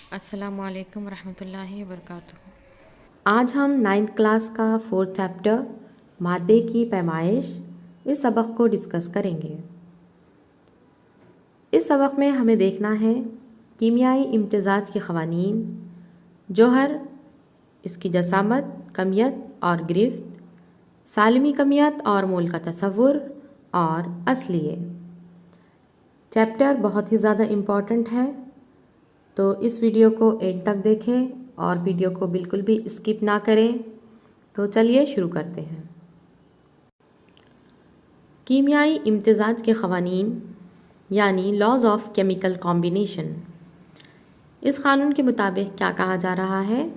अस्सलामुअलैकुम रहमतुल्लाहि वबरकातुहू। आज हम नाइन्थ क्लास का 4th चैप्टर मादे की पैमाइश इस सबक को डिस्कस करेंगे। इस सबक में हमें देखना है कीमियाई इम्तिज़ाज के क़वानीन, जौहर, इसकी जसामत, कमियत और गिरफ्त, सालिमी कमियत और मोल का तसव्वुर और असलिये। चैप्टर बहुत ही ज़्यादा इम्पॉर्टेंट है, तो इस वीडियो को एंड तक देखें और वीडियो को बिल्कुल भी स्किप ना करें। तो चलिए शुरू करते हैं। कीमियाई इम्तिज़ाज के क़वानीन यानी लॉज ऑफ केमिकल कॉम्बिनेशन। इस क़ानून के मुताबिक क्या कहा जा रहा है?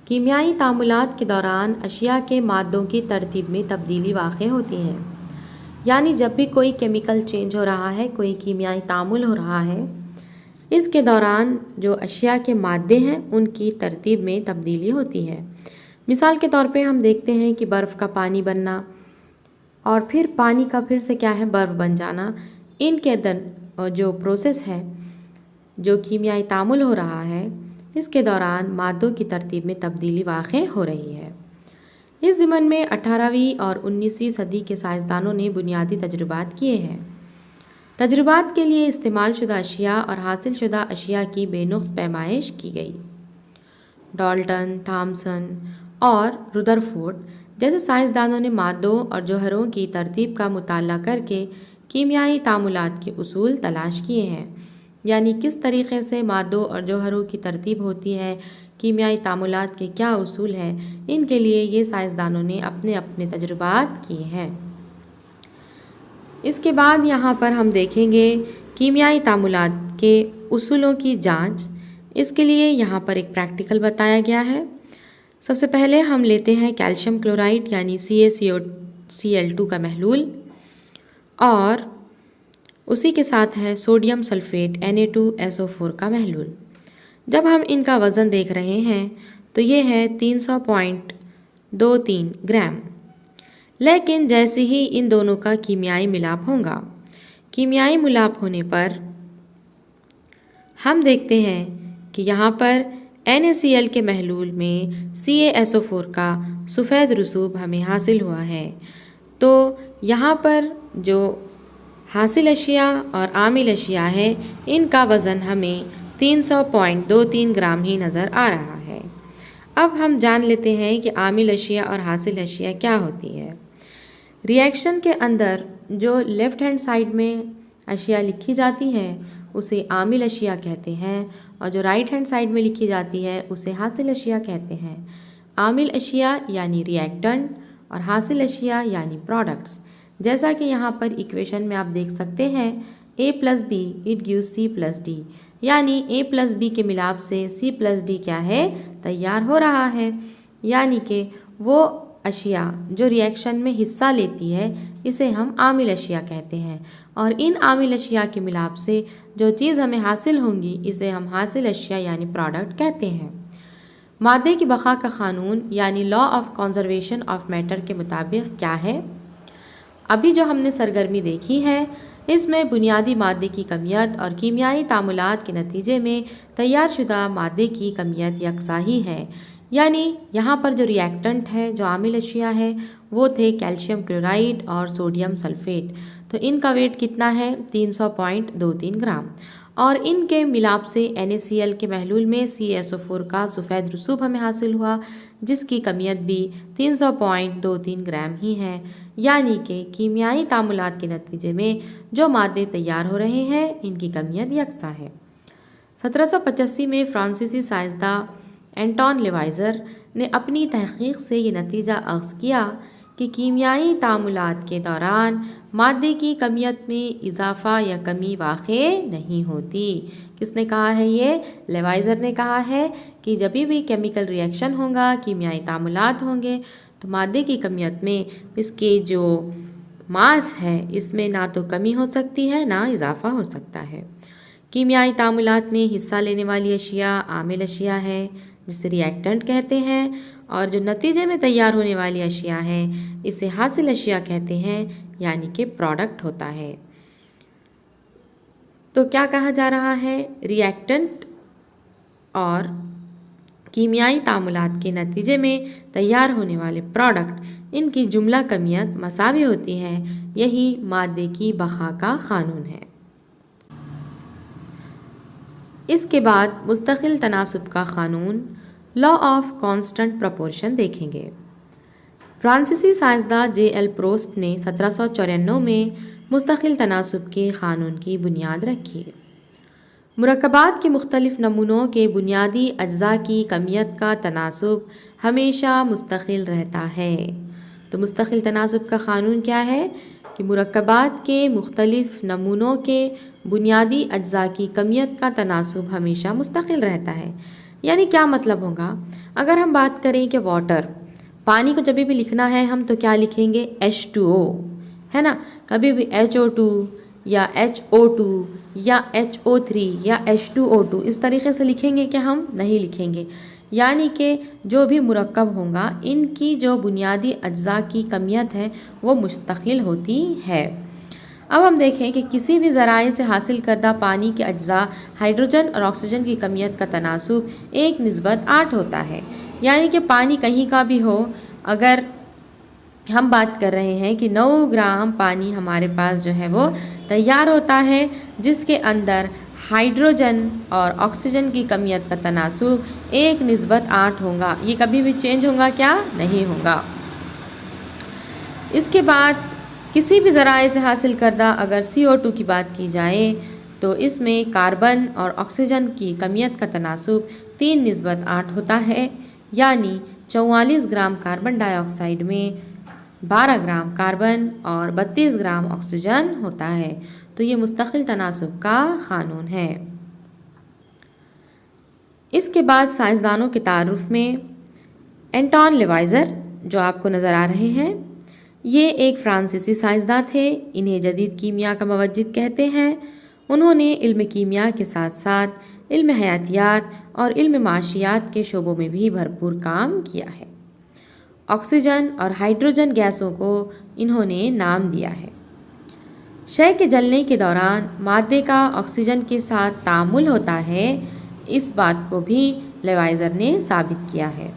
कीमियाई तामुलात के दौरान अशिया के मादों की तरतीब में तब्दीली वाक़ होती है। यानी जब भी कोई केमिकल चेंज हो रहा है, कोई कीमियाई तामुल हो रहा है, इसके दौरान जो अशिया के मादे हैं उनकी तरतीब में तब्दीली होती है। मिसाल के तौर पे हम देखते हैं कि बर्फ़ का पानी बनना और फिर पानी का फिर से क्या है, बर्फ़ बन जाना। इनके अंदर जो प्रोसेस है, जो कीमियाई तामुल हो रहा है, इसके दौरान मादों की तरतीब में तब्दीली वाक़ हो रही है। इस ज़िमन में 18वीं और 19वीं सदी के साइंसदानों ने बुनियादी तजुर्बात किए हैं। तजुर्बात के लिए इस्तेमाल शुदा अशिया और हासिल शुदा अशिया की बेनुक्स पैमाइश की गई। डाल्टन, थॉमसन और रुदरफोर्ड जैसे साइंसदानों ने मादों और जौहरों की तरतीब का मुताला करके कीमियाई तामुलात के उसूल तलाश किए हैं। यानी किस तरीक़े से मादों और जौहरों की तरतीब होती है, कीमियाई तामुलात के क्या उसूल हैं, इनके लिए ये साइंसदानों ने अपने अपने तजुर्बात किए हैं। इसके बाद यहाँ पर हम देखेंगे कीमियाई तामुलात के उसूलों की जांच। इसके लिए यहाँ पर एक प्रैक्टिकल बताया गया है। सबसे पहले हम लेते हैं कैल्शियम क्लोराइड यानी CaCO2 का महलूल और उसी के साथ है सोडियम सल्फेट Na2SO4 का महलूल। जब हम इनका वज़न देख रहे हैं तो ये है 300.23 ग्राम। लेकिन जैसे ही इन दोनों का कीमियाई मिलाप होगा, कीमियाई मिलाप होने पर हम देखते हैं कि यहाँ पर NaCl के महलूल में CaSO4 का सफ़ेद रसूब हमें हासिल हुआ है। तो यहाँ पर जो हासिल अशिया और आमिल अशिया है, इनका वज़न हमें 300.23 ग्राम ही नज़र आ रहा है। अब हम जान लेते हैं कि आमिल अशिया और हासिल अशिया क्या होती है। रिएक्शन के अंदर जो लेफ़्ट हैंड साइड में अशिया लिखी जाती है उसे आमिल अशिया कहते हैं, और जो राइट हैंड साइड में लिखी जाती है उसे हासिल अशिया कहते हैं। आमिल अशिया यानी रिएक्टेंट और हासिल अशिया यानी प्रोडक्ट्स। जैसा कि यहाँ पर इक्वेशन में आप देख सकते हैं A+B इट गिव्स C+D, यानी A+B के मिलाप से C+D क्या है, तैयार हो रहा है। यानी कि वो अशिया जो रिएक्शन में हिस्सा लेती है इसे हम आमिल अशिया कहते हैं, और इन आमिल अशिया के मिलाप से जो चीज़ हमें हासिल होंगी इसे हम हासिल अशिया यानी प्रोडक्ट कहते हैं। मादे की बक़ा का क़ानून यानी law of conservation of matter के मुताबिक क्या है? अभी जो हमने सरगर्मी देखी है इसमें बुनियादी मादे की कमियत और कीमियाई तामुलात के नतीजे में तैयार शुदा मादे की कमियत यकसा ही है। यानी यहाँ पर जो रिएक्टेंट है, जो आमिल अशिया है, वो थे कैल्शियम क्लोराइड और सोडियम सल्फेट। तो इनका वेट कितना है, 300.23 ग्राम, और इनके मिलाप से NaCl के महलूल में CaSO4 का सफ़ेद रसूब हमें हासिल हुआ, जिसकी कमियत भी 300.23 ग्राम ही है। यानी कि कीमियाई तामुलात के नतीजे में जो मादे तैयार हो रहे हैं इनकी कमियत यकसा है। 1785 में फ्रांसीसी साइंसदान एंटोन लेवाइज़र ने अपनी तहक़ीक़ से ये नतीजा अख़ज़ किया कि कीमियाई तामुलात के दौरान मादे की कमियत में इजाफ़ा या कमी वाक़ नहीं होती। किसने कहा है ये? लेवाइज़र ने कहा है कि जब भी केमिकल रिएक्शन होगा, कीमियाई तामुलात होंगे, तो मादे की कमियत में इसके जो मास है इसमें ना तो कमी हो सकती है ना इजाफ़ा हो सकता है। कीमियाई तामुलात में हिस्सा लेने वाली अशिया आमिल अशिया है जिसे रिएक्टेंट कहते हैं, और जो नतीजे में तैयार होने वाली अशिया है इसे हासिल अशिया कहते हैं, यानी कि प्रोडक्ट होता है। तो क्या कहा जा रहा है? रिएक्टेंट और कीमियाई तामुलात के नतीजे में तैयार होने वाले प्रोडक्ट, इनकी जुमला कमियत मसावी होती है। यही मादे की बका का क़ानून है। इसके बाद मुस्तकिल तनासुब का क़ानून, लॉ ऑफ कांस्टेंट प्रोपोर्शन देखेंगे। फ्रांसीसी साइंसदान J.L. प्रोस्ट ने 1794 में मुस्तकिल तनासुब के क़ानून की बुनियाद रखी। मुरक्कबात के मुख्तलिफ नमूनों के बुनियादी अज्जा की कमियत का तनासुब हमेशा मुस्तकिल रहता है। तो मुस्तकिल तनासुब का क़ानून क्या है कि मुरक्कबात के मुख्तलिफ नमूनों के बुनियादी अज्जा की कमियत का तनासुब हमेशा मुस्तकिल रहता है। यानी क्या मतलब होगा, अगर हम बात करें कि वाटर, पानी को जब भी लिखना है हम तो क्या लिखेंगे, H2O, है ना। कभी भी HO2 या HO2 या HO3 या H2O2 इस तरीके से लिखेंगे क्या, हम नहीं लिखेंगे। यानी कि जो भी मुरक्कब होगा इनकी जो बुनियादी अज्जा की कमियत है वो मुस्तकिल होती है। अब हम देखें कि किसी भी ज़राए से हासिल करदा पानी के अज्जा हाइड्रोजन और ऑक्सीजन की कमियत का तनासुब 1:8 होता है। यानी कि पानी कहीं का भी हो, अगर हम बात कर रहे हैं कि 9 ग्राम पानी हमारे पास जो है वो तैयार होता है, जिसके अंदर हाइड्रोजन और ऑक्सीजन की कमियत का तनासुब 1:8 होगा। ये कभी भी चेंज होगा क्या, नहीं होगा। इसके बाद किसी भी ज़राए से हासिल करदा अगर CO2 की बात की जाए तो इसमें कार्बन और ऑक्सीजन की कमियत का तनासुब 3:8 होता है। यानी 44 ग्राम कार्बन डाइऑक्साइड में 12 ग्राम कार्बन और 32 ग्राम ऑक्सीजन होता है। तो ये मुस्तकिल तनासुब का क़ानून है। इसके बाद साइंसदानों के तारुफ में एंटोन लेवाइज़र जो आपको नज़र आ रहे हैं, ये एक फ्रांसीसी साइंसदान थे। इन्हें जदीद कीमिया का मुवज्जिद कहते हैं। उन्होंने इल्म कीमिया के साथ साथ इल्म हयातियात और इल्म माशियात के शोबों में भी भरपूर काम किया है। ऑक्सीजन और हाइड्रोजन गैसों को इन्होंने नाम दिया है। शय के जलने के दौरान मादे का ऑक्सीजन के साथ तामुल होता है, इस बात को भी लेवाइज़र ने साबित किया है।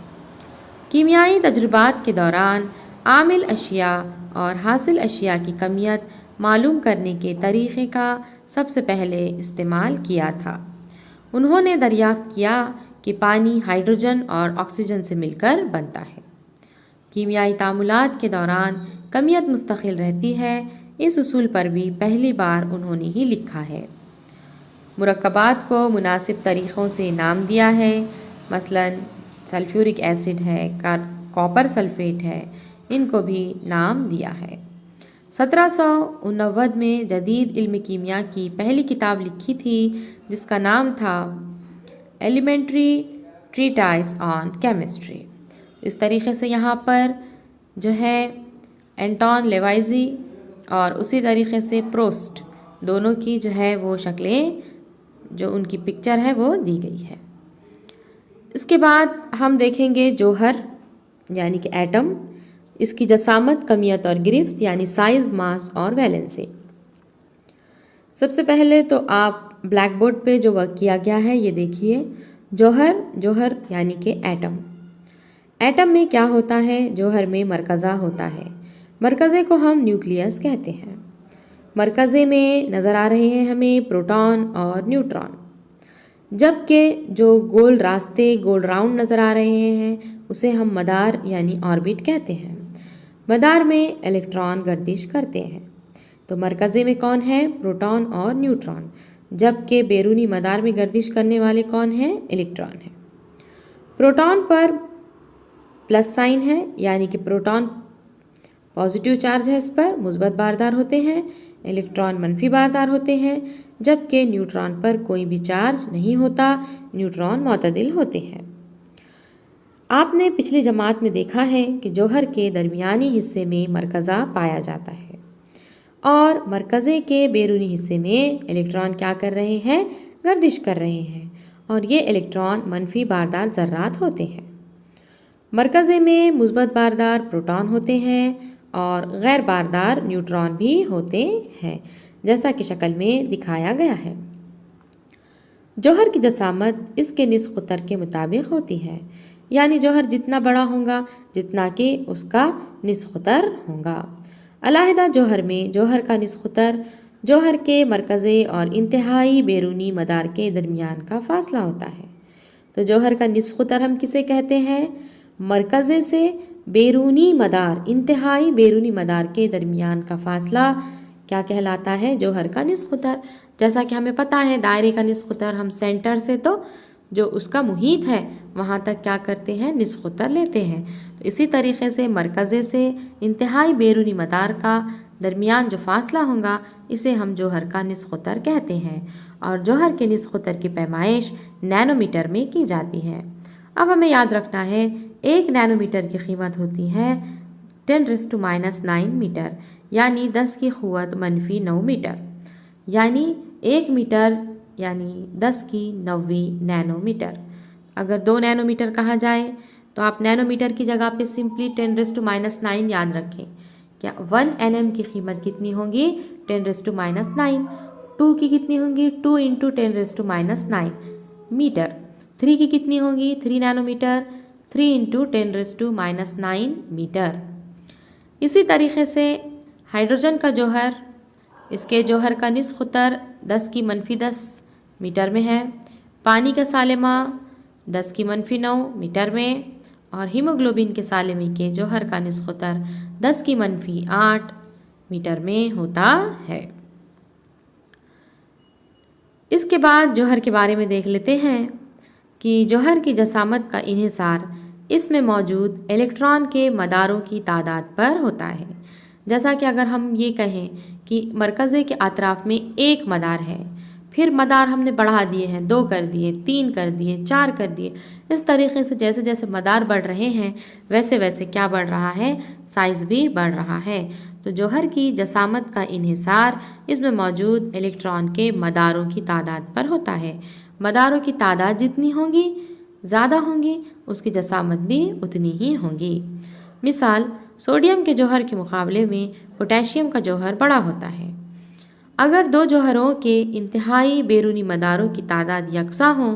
कीमियाई तजुर्बात के दौरान आमिल अशिया और हासिल अशिया की कमियत मालूम करने के तरीक़े का सबसे पहले इस्तेमाल किया था। उन्होंने दरियाफ़्त किया कि पानी हाइड्रोजन और ऑक्सीजन से मिलकर बनता है। कीमियाई तामुलात के दौरान कमियत मुस्तकिल रहती है, इस उसूल पर भी पहली बार उन्होंने ही लिखा है। मुरक्कबात को मुनासिब तरीक़ों से नाम दिया है, मसलन सल्फ्यूरिक एसिड है, कॉपर सल्फेट है, इनको भी नाम दिया है। 1789 में जदीद इल्म कीमिया की पहली किताब लिखी थी जिसका नाम था एलिमेंट्री ट्रीटाइस ऑन केमिस्ट्री। इस तरीके से यहाँ पर जो है एंटोन लेवाइज़ी और उसी तरीके से प्रोस्ट, दोनों की जो है वो शक्लें, जो उनकी पिक्चर है वो दी गई है। इसके बाद हम देखेंगे जौहर यानी कि एटम, इसकी जसामत, कमियत और गिरफ्त यानी साइज़, मास और वैलेंसी। सबसे पहले तो आप ब्लैक बोर्ड पे जो वर्क किया गया है ये देखिए। जौहर यानी कि एटम। एटम में क्या होता है, जौहर में मरकज़ा होता है। मरकज़े को हम न्यूक्लियस कहते हैं। मरकज़े में नज़र आ रहे हैं हमें प्रोटॉन और न्यूट्रॉन, जबकि जो गोल रास्ते, गोल राउंड नज़र आ रहे हैं उसे हम मदार यानी ऑर्बिट कहते हैं। मदार में इलेक्ट्रॉन गर्दिश करते हैं। तो मरकज़े में कौन है, प्रोटॉन और न्यूट्रॉन, जबकि बैरूनी मदार में गर्दिश करने वाले कौन है, इलेक्ट्रॉन है। प्रोटॉन पर प्लस साइन है, यानी कि प्रोटॉन पॉजिटिव चार्ज है, इस पर मुस्बत बारदार होते हैं, इलेक्ट्रॉन मनफी बारदार होते हैं, जबकि न्यूट्रॉन पर कोई भी चार्ज नहीं होता, न्यूट्रॉन मोतदिल होते हैं। आपने पिछली जमात में देखा है कि जौहर के दरमियानी हिस्से में मरकज़ा पाया जाता है और मरकज़े के बैरूनी हिस्से में इलेक्ट्रॉन क्या कर रहे हैं, गर्दिश कर रहे हैं, और ये इलेक्ट्रॉन मनफी बारदार ज़र्रात होते हैं। मरकज़े में मुस्बत बारदार प्रोटॉन होते हैं और गैर बारदार न्यूट्रॉन भी होते हैं, जैसा कि शक्ल में दिखाया गया है। जौहर की जसामत इसके निस्फ़ क़ुतर के मुताबिक होती है, यानी जौहर जितना बड़ा होगा जितना कि उसका निस्फ़ क़ुतर होगा। अलहदा जौहर में जौहर का निस्फ़ क़ुतर जौहर के मरकज़े और इंतहाई बैरूनी मदार के दरमियान का फ़ासला होता है। तो जौहर का निस्फ़ क़ुतर हम किसे कहते हैं? मरकज़े से बैरूनी मदार, इंतहाई बैरूनी मदार के दरमियान का फ़ासला क्या कहलाता है? जौहर का निस्फ़ क़ुतर। जैसा कि हमें पता है दायरे का निस्फ़ क़ुतर हम सेंटर से तो जो उसका मुहीत है वहाँ तक क्या करते हैं? निस्फ़ क़ुतर लेते हैं। तो इसी तरीके से मरकज़े से इंतहाई बैरूनी मदार का दरमियान जो फ़ासला होगा इसे हम जौहर का निस्फ़ क़ुतर कहते हैं और जौहर के निस्फ़ क़ुतर की पैमाइश नैनोमीटर में की जाती है। अब हमें याद रखना है 1 नैनोमीटर की कीमत होती है 10⁻⁹ मीटर, यानी 10 की क़ुव्वत -9 मीटर, यानी 1 मीटर यानी 10 की 90 नैनोमीटर। अगर 2 नैनोमीटर कहा जाए तो आप नैनोमीटर की जगह पे सिंपली 10⁻⁹ याद रखें। क्या 1 nm की कीमत कितनी होगी? 10⁻⁹। 2 की कितनी होंगी? 2 × 10⁻⁹ मीटर। 3 की कितनी होगी? 3 नैनोमीटर, 3 × 10⁻⁹ मीटर। इसी तरीके से हाइड्रोजन का जौहर, इसके जौहर का निस्फ़ क़ुतर 10 की -10 मीटर में है। पानी का सालिमा 10 की -9 मीटर में और हीमोग्लोबिन के सालिमी के जौहर का निस्फ़ क़ुतर 10 की -8 मीटर में होता है। इसके बाद जौहर के बारे में देख लेते हैं कि जौहर की जसामत का इन्हिसार इसमें मौजूद इलेक्ट्रॉन के मदारों की तादाद पर होता है। जैसा कि अगर हम ये कहें कि मरकज़े के अतराफ़ में एक मदार है, फिर मदार हमने बढ़ा दिए हैं, 2 कर दिए, 3 कर दिए, 4 कर दिए। इस तरीके से जैसे जैसे मदार बढ़ रहे हैं वैसे वैसे क्या बढ़ रहा है? साइज़ भी बढ़ रहा है। तो जौहर की जसामत का इन्हिसार इसमें मौजूद इलेक्ट्रॉन के मदारों की तादाद पर होता है। मदारों की तादाद जितनी होगी, ज़्यादा होंगी, उसकी जसामत भी उतनी ही होगी। मिसाल, सोडियम के जौहर के मुकाबले में पोटेशियम का जौहर बड़ा होता है। अगर 2 जौहरों के इंतहाई बैरूनी मदारों की तादाद यकसा हों,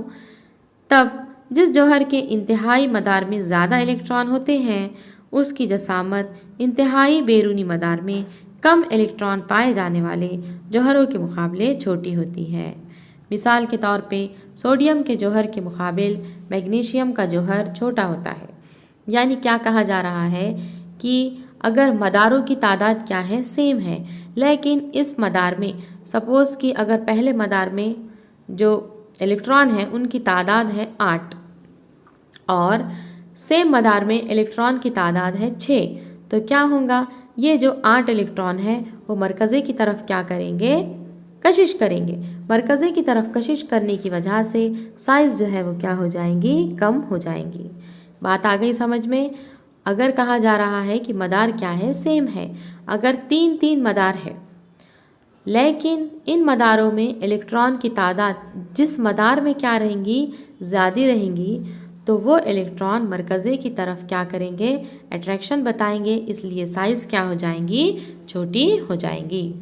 तब जिस जौहर के इंतहाई मदार में ज़्यादा इलेक्ट्रॉन होते हैं उसकी जसामत इंतहाई बैरूनी मदार में कम इलेक्ट्रॉन पाए जाने वाले जौहरों के मुकाबले छोटी होती है। मिसाल के तौर पे सोडियम के जौहर के मुकाबिल मैग्नीशियम का जौहर छोटा होता है। यानी क्या कहा जा रहा है कि अगर मदारों की तादाद क्या है? सेम है, लेकिन इस मदार में सपोज़ कि अगर पहले मदार में जो इलेक्ट्रॉन है उनकी तादाद है 8 और सेम मदार में इलेक्ट्रॉन की तादाद है 6, तो क्या होगा? ये जो 8 इलेक्ट्रॉन है वो मरकज़े की तरफ क्या करेंगे? कशिश करेंगे। मरकज़े की तरफ कशिश करने की वजह से साइज़ जो है वो क्या हो जाएंगी? कम हो जाएंगी। बात आ गई समझ में? अगर कहा जा रहा है कि मदार क्या है? सेम है। अगर 3 मदार है लेकिन इन मदारों में इलेक्ट्रॉन की तादाद जिस मदार में क्या रहेंगी? ज़्यादा रहेंगी, तो वो इलेक्ट्रॉन मरकज़े की तरफ क्या करेंगे? अट्रैक्शन बताएंगे, इसलिए साइज़ क्या हो जाएंगी? छोटी हो जाएंगी।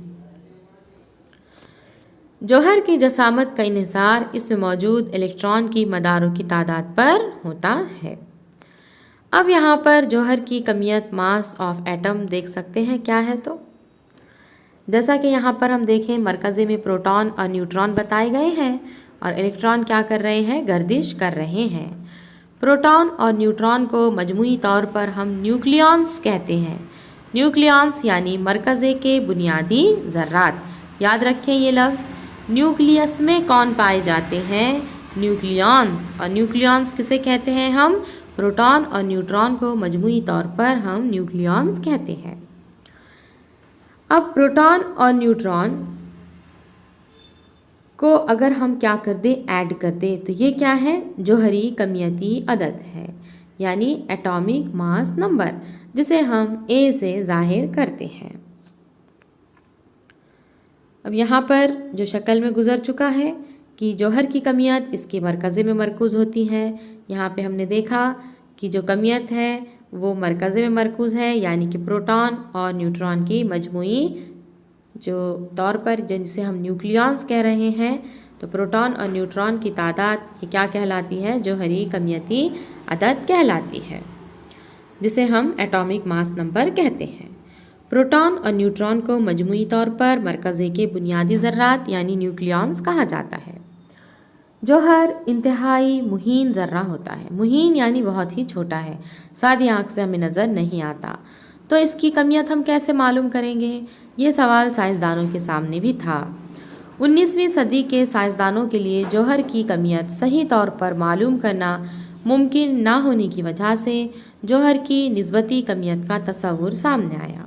जौहर की जसामत का इन्हिसार इसमें मौजूद इलेक्ट्रॉन की मदारों की तादाद पर होता है। अब यहाँ पर जौहर की कमियत मास ऑफ एटम देख सकते हैं क्या है। तो जैसा कि यहाँ पर हम देखें मरकज़े में प्रोटॉन और न्यूट्रॉन बताए गए हैं और इलेक्ट्रॉन क्या कर रहे हैं? गर्दिश कर रहे हैं। प्रोटॉन और न्यूट्रॉन को मजमूई तौर पर हम न्यूक्लियॉन्स कहते हैं। न्यूक्लियॉन्स यानी मरकज़े के बुनियादी ज़र्रात। याद रखें ये लफ्ज़। न्यूक्लियस में कौन पाए जाते हैं? न्यूक्लियॉन्स। और न्यूक्लियॉन्स किसे कहते हैं हम? प्रोटॉन और न्यूट्रॉन को मजमूई तौर पर हम न्यूक्लियॉन्स कहते हैं। अब प्रोटॉन और न्यूट्रॉन को अगर हम क्या कर दें? ऐड कर दें, तो ये क्या है? जौहरी कमियती अदद है, यानी एटॉमिक मास नंबर, जिसे हम A से ज़ाहिर करते हैं। अब यहाँ पर जो शक्ल में गुजर चुका है कि जौहर की कमियत इसके मरकज़े में मरकूज़ होती है। यहाँ पे हमने देखा कि जो कमियत है वो मरकज़े में मरकूज़ है, यानी कि प्रोटॉन और न्यूट्रॉन की मजमूई जो तौर पर जिसे हम न्यूक्लियॉन्स कह रहे हैं तो प्रोटॉन और न्यूट्रॉन की तादाद ये क्या कहलाती है? जौहरी कमियती अदद कहलाती है, जिसे हम एटॉमिक मास नंबर कहते हैं। प्रोटॉन और न्यूट्रॉन को मजमूई तौर पर मरकज़े के बुनियादी ज़र्रात यानी न्यूक्लियॉन्स कहा जाता है। जौहर इंतहाई मुहीन ज़र्रा होता है। मुहीन यानी बहुत ही छोटा है, सादी आँख से हमें नज़र नहीं आता। तो इसकी कमियत हम कैसे मालूम करेंगे? ये सवाल साइंसदानों के सामने भी था। 19वीं सदी के साइंसदानों के लिए जौहर की कमियत सही तौर पर मालूम करना मुमकिन ना होने की वजह से जौहर की निस्बती कमियत का तस्वुर सामने आया।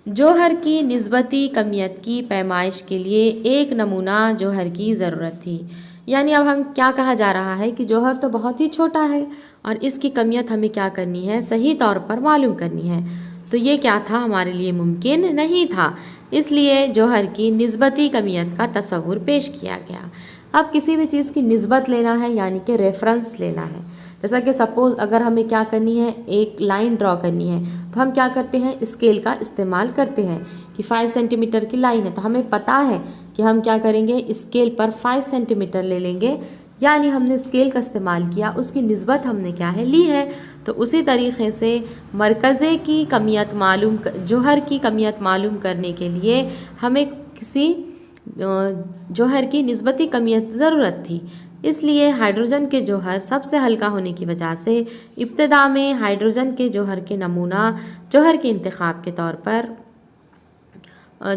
जौहर की निस्बती कमियत की पैमाइश के लिए एक नमूना जौहर की ज़रूरत थी। यानी अब हम क्या कहा जा रहा है कि जौहर तो बहुत ही छोटा है और इसकी कमियत हमें क्या करनी है? सही तौर पर मालूम करनी है। तो ये क्या था? हमारे लिए मुमकिन नहीं था। इसलिए जौहर की निस्बती कमियत का तस्वुर पेश किया गया। अब किसी भी चीज़ की निस्बत लेना है यानी कि रेफरेंस लेना है। जैसा कि सपोज़ अगर हमें क्या करनी है, एक लाइन ड्रॉ करनी है, तो हम क्या करते हैं? स्केल का इस्तेमाल करते हैं कि 5 सेंटीमीटर की लाइन है तो हमें पता है कि हम क्या करेंगे? स्केल पर 5 सेंटीमीटर ले लेंगे, यानी हमने स्केल का इस्तेमाल किया, उसकी निस्बत हमने क्या है? ली है। तो उसी तरीक़े से मरकज़े की कमियत मालूम जौहर की कमियत मालूम करने के लिए हमें किसी जौहर की निस्बती कमियत ज़रूरत थी। इसलिए हाइड्रोजन के जौहर सबसे हल्का होने की वजह से इब्तिदा में हाइड्रोजन के जौहर के नमूना जौहर के इंतखाब के तौर पर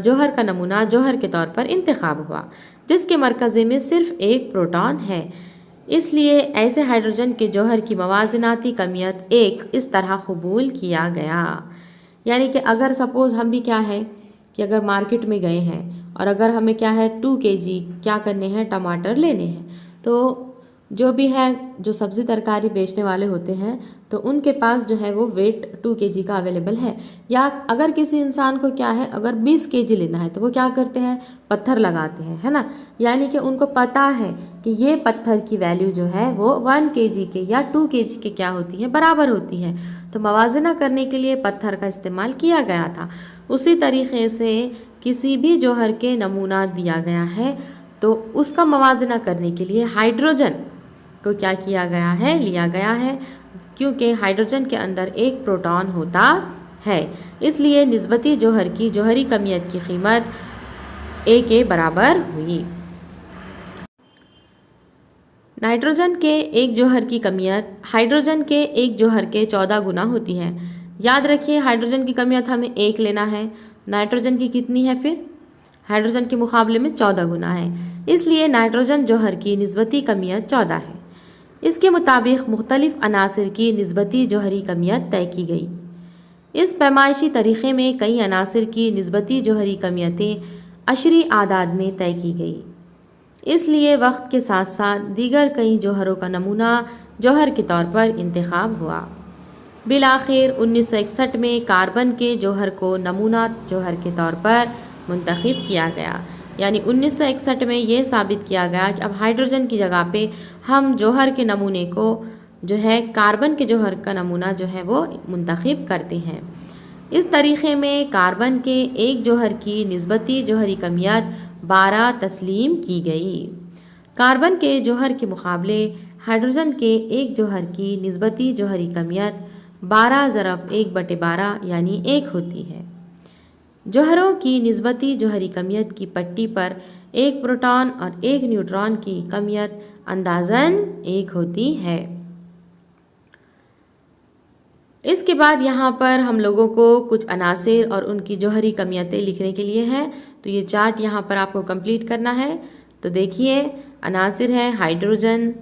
जौहर का नमूना जौहर के तौर पर इंतखाब हुआ, जिसके मरकज़े में सिर्फ एक प्रोटॉन है। इसलिए ऐसे हाइड्रोजन के जौहर की मवाज़नाती कमियत एक इस तरह कबूल किया गया। यानी कि अगर सपोज़ हम भी क्या है कि अगर मार्केट में गए हैं और अगर हमें क्या है 2 kg क्या करने हैं? टमाटर लेने हैं, तो जो भी है जो सब्ज़ी तरकारी बेचने वाले होते हैं तो उनके पास जो है वो वेट 2 kg का अवेलेबल है। या अगर किसी इंसान को क्या है अगर 20 kg लेना है तो वो क्या करते हैं? पत्थर लगाते हैं, है ना। यानी कि उनको पता है कि ये पत्थर की वैल्यू जो है वो 1 kg के या 2 kg के क्या होती है? बराबर होती है। तो मवाजना करने के लिए पत्थर का इस्तेमाल किया गया था। उसी तरीक़े से किसी भी जौहर के नमूना दिया गया है तो उसका मवाजना करने के लिए हाइड्रोजन को क्या किया गया है? लिया गया है, क्योंकि हाइड्रोजन के अंदर एक प्रोटॉन होता है। इसलिए निस्बती जौहर की जौहरी कमियत की कीमत ए के बराबर हुई। नाइट्रोजन के एक जौहर की कमियत हाइड्रोजन के एक जौहर के 14 गुना होती है। याद रखिए हाइड्रोजन की कमियत हमें 1 लेना है, नाइट्रोजन की कितनी है? फिर हाइड्रोजन के मुकाबले में 14 गुना है। इसलिए नाइट्रोजन जौहर की निस्बती कमियत 14 है। इसके मुताबिक मुख्तलिफ अनासिर की निस्बती जौहरी कमियत तय की गई। इस पैमाइशी तरीक़े में कई अनासिर की निस्बती जौहरी कमियतें अशरी आदाद में तय की गई। इसलिए वक्त के साथ साथ दीगर कई जौहरों का नमूना जौहर के तौर पर इंतखाब हुआ। बिलाखिर 1961 में कार्बन के जौहर को नमूना जौहर के तौर पर मुंतखब किया गया। यानी 1961 में ये साबित किया गया कि अब हाइड्रोजन की जगह पे हम जौहर के नमूने को जो है कार्बन के जौहर का नमूना जो है वो मुंतखब करते हैं। इस तरीक़े में कार्बन के एक जौहर की निस्बती जौहरी कमियत 12 तस्लीम की गई। कार्बन के जौहर के मुकाबले हाइड्रोजन के एक जौहर की निस्बती जौहरी कमियत 12 ज़रब 1/12 यानी 1 होती है। जौहरों की निस्बती जौहरी कमियत की पट्टी पर एक प्रोटॉन और एक न्यूट्रॉन की कमियत अंदाज़न 1 होती है। इसके बाद यहाँ पर हम लोगों को कुछ अनासिर और उनकी जौहरी कमियतें लिखने के लिए हैं, तो ये चार्ट यहाँ पर आपको कंप्लीट करना है। तो देखिए अनासिर है hydrogen,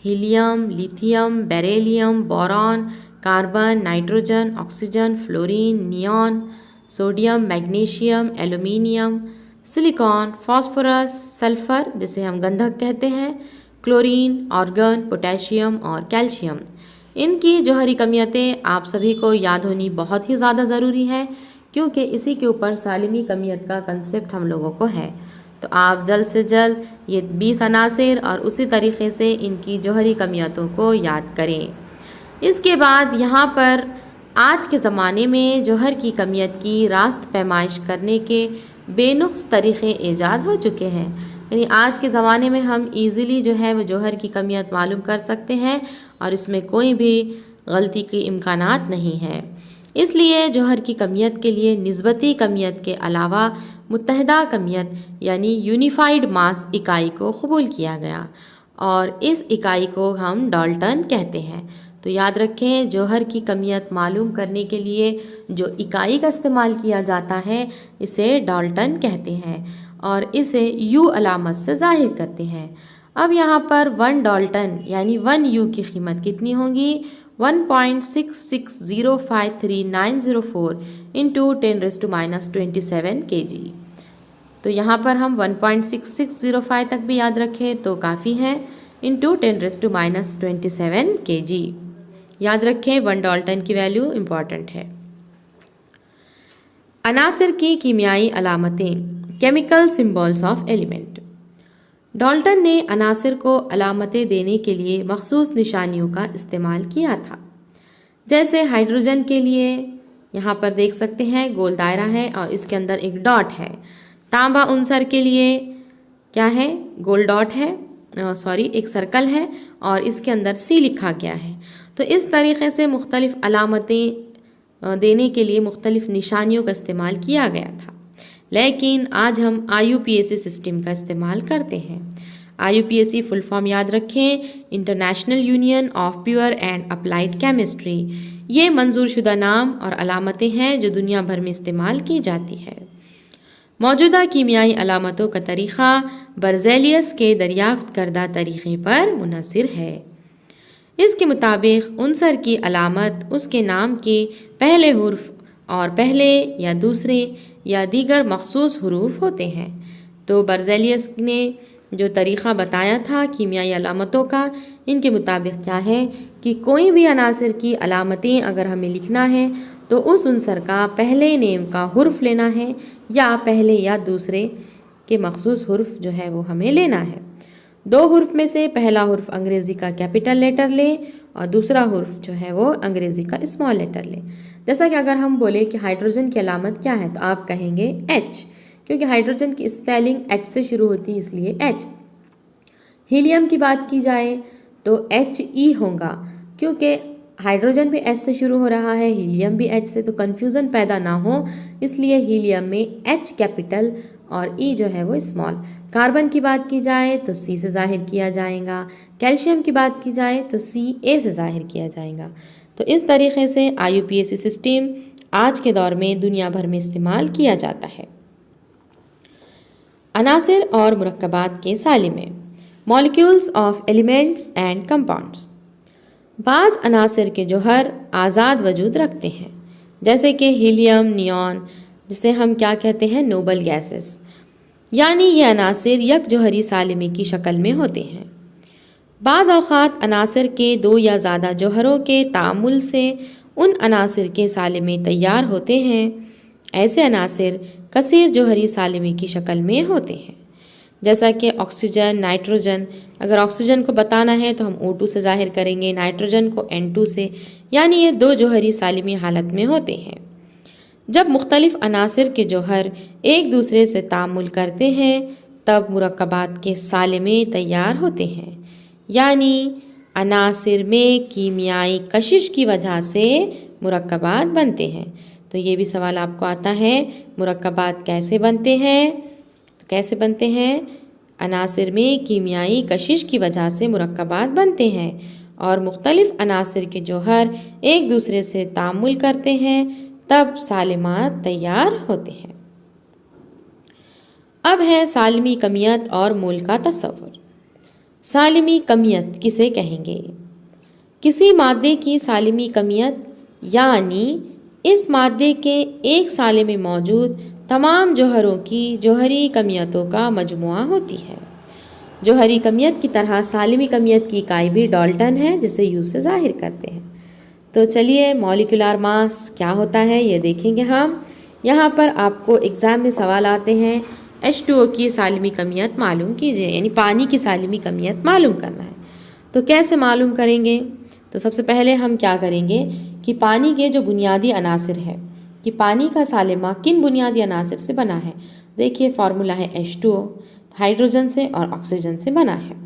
helium, lithium, beryllium, boron, carbon, nitrogen, oxygen, fluorine, neon, sodium, magnesium, aluminium, silicon, phosphorus, sulphur जिसे हम गंधक कहते हैं, क्लोरीन, आर्गन, पोटेशियम और कैल्शियम। इनकी जौहरी कमियतें आप सभी को याद होनी बहुत ही ज़्यादा ज़रूरी है, क्योंकि इसी के ऊपर सालिमी कमियत का कंसेप्ट हम लोगों को है। तो आप जल्द से जल्द ये 20 अनासिर और उसी तरीक़े से इनकी जौहरी कमियतों को याद करें। इसके बाद यहाँ पर आज के ज़माने में जौहर की कमियत की रास्त पैमाइश करने के बेनुक्स तरीक़े ईजाद हो चुके हैं। यानी आज के ज़माने में हम इजीली जो है वो जौहर की कमियत मालूम कर सकते हैं और इसमें कोई भी गलती के इम्कानात नहीं है। इसलिए जौहर की कमियत के लिए निस्बती कमियत के अलावा मुत्तहदा कमियत यानी यूनिफाइड मास इकाई को कबूल किया गया और इस इकाई को हम डाल्टन कहते हैं। तो याद रखें, जौहर की कमियत मालूम करने के लिए जो इकाई का इस्तेमाल किया जाता है इसे डाल्टन कहते हैं और इसे यू अलामत से ज़ाहिर करते हैं। अब यहाँ पर 1 डाल्टन यानी 1 यू की कीमत कितनी होगी? 1.66053904 इंटू 10⁻⁻27 kg। तो यहाँ पर हम 1.6605 तक भी याद रखें तो काफ़ी है, इंटू 10⁻⁻27 kg। याद रखें 1 डाल्टन की वैल्यू इम्पॉर्टेंट है। अनासिर की कीमियाई अलामतें, chemical symbols of element. Dalton ने अनासिर को अलामतें देने के लिए मखसूस निशानियों का इस्तेमाल किया था। जैसे हाइड्रोजन के लिए यहाँ पर देख सकते हैं गोल दायरा है और इसके अंदर एक डॉट है। तांबा उनसर के लिए क्या है? गोल डॉट है, एक सर्कल है और इसके अंदर सी लिखा गया है। तो इस तरीके से मुख्तलिफ अलामतें देने के लिए मुख्तलिफ निशानियों का इस्तेमाल किया गया था, लेकिन आज हम IUPAC सिस्टम का इस्तेमाल करते हैं। IUPAC फुल फॉर्म याद रखें, international union of pure and applied chemistry. ये मंजूर शुदा नाम और अलामतें हैं जो दुनिया भर में इस्तेमाल की जाती है। मौजूदा कीमियाई अलामतों का तरीक़ा बर्ज़ेलियस के दरियाफ्त करदा तरीक़े पर मुनहसर है। इसके मुताबिक उनसर की अलामत उसके नाम के पहले हुर्फ और पहले या दूसरे या दीगर मखसूस हुरूफ होते हैं। तो बर्ज़ेलियस ने जो तरीक़ा बताया था कीमियाई अलामतों का, इनके मुताबिक क्या है कि कोई भी अनासिर की अलामतें अगर हमें लिखना है तो उस उनसर का पहले नेम का हुर्फ लेना है या पहले या दूसरे के मखसूस हुर्फ जो है वो हमें लेना है। 2 हुर्फ में से पहला हुर्फ अंग्रेज़ी का कैपिटल लेटर ले और दूसरा हुर्फ जो है वो अंग्रेज़ी का स्मॉल लेटर ले। जैसा कि अगर हम बोले कि हाइड्रोजन की अलामत क्या है तो आप कहेंगे H, क्योंकि हाइड्रोजन की स्पेलिंग H से शुरू होती है इसलिए H। हीलियम की बात की जाए तो HE होगा, क्योंकि हाइड्रोजन भी H से शुरू हो रहा है, हीलियम भी H से, तो कन्फ्यूज़न पैदा ना हो इसलिए हीलियम में H कैपिटल और E जो है वो स्मॉल। कार्बन की बात की जाए तो C से ज़ाहिर किया जाएगा, कैल्शियम की बात की जाए तो CA से ज़ाहिर किया जाएगा। तो इस तरीके से IUPAC सिस्टम आज के दौर में दुनिया भर में इस्तेमाल किया जाता है। अनासिर और मुरक्कबात के सालिमे, molecules of elements and compounds. बाज़ अनासिर के जौहर आज़ाद वजूद रखते हैं, जैसे कि हीलियम, नियॉन, जिसे हम क्या कहते हैं नोबल गैसेस, यानी ये अनासिर यक जौहरी सालिमे की शक्ल में होते हैं। बाज़ औक़ात अनासिर के 2 या ज़्यादा जौहरों के तामुल से उन अनासिर के सालिमे तैयार होते हैं। ऐसे अनासिर कसीर जौहरी सालिमे की शक्ल में होते हैं, जैसा कि ऑक्सीजन, नाइट्रोजन। अगर ऑक्सीजन को बताना है तो हम O2 से ज़ाहिर करेंगे, नाइट्रोजन को N2 से, यानी ये 2 जौहरी सालिमी हालत में होते हैं। जब मुख्तलिफ अनासिर के जौहर एक दूसरे से तामुल करते हैं तब मुरक्कबात के सालिमे तैयार होते हैं, यानी अनासिर में कीमियाई कशिश की वजह से मुरक्कबात बनते हैं। तो ये भी सवाल आपको आता है, मुरक्कबात कैसे बनते हैं? तो कैसे बनते हैं? अनासिर में कीमियाई कशिश की वजह से मुरक्कबात बनते हैं और मुख्तलिफ अनासिर के जौहर एक दूसरे से तामुल करते हैं तब सालिमात तैयार होते हैं। अब है सालिमी कमियत और मोल का तस्वुर। सालिमी कमियत किसे कहेंगे? किसी मादे की सालिमी कमियत यानी इस मादे के एक साले में मौजूद तमाम जौहरों की जौहरी कमियतों का मजमुआ होती है। जौहरी कमियत की तरह सालिमी कमियत की इकाई भी डाल्टन है, जिसे यू से ज़ाहिर करते हैं। तो चलिए मॉलिक्यूलर मास क्या होता है ये देखेंगे हम। यहाँ पर आपको एग्ज़ाम में सवाल आते हैं H2O की सालिमी कमियत मालूम कीजिए, यानी पानी की सालिमी कमियत मालूम करना है। तो कैसे मालूम करेंगे? तो सबसे पहले हम क्या करेंगे कि पानी के जो बुनियादी अनासिर है कि पानी का सालिमा किन बुनियादी अनासिर से बना है। देखिए फार्मूला है H2O। हाइड्रोजन से और ऑक्सीजन से बना है।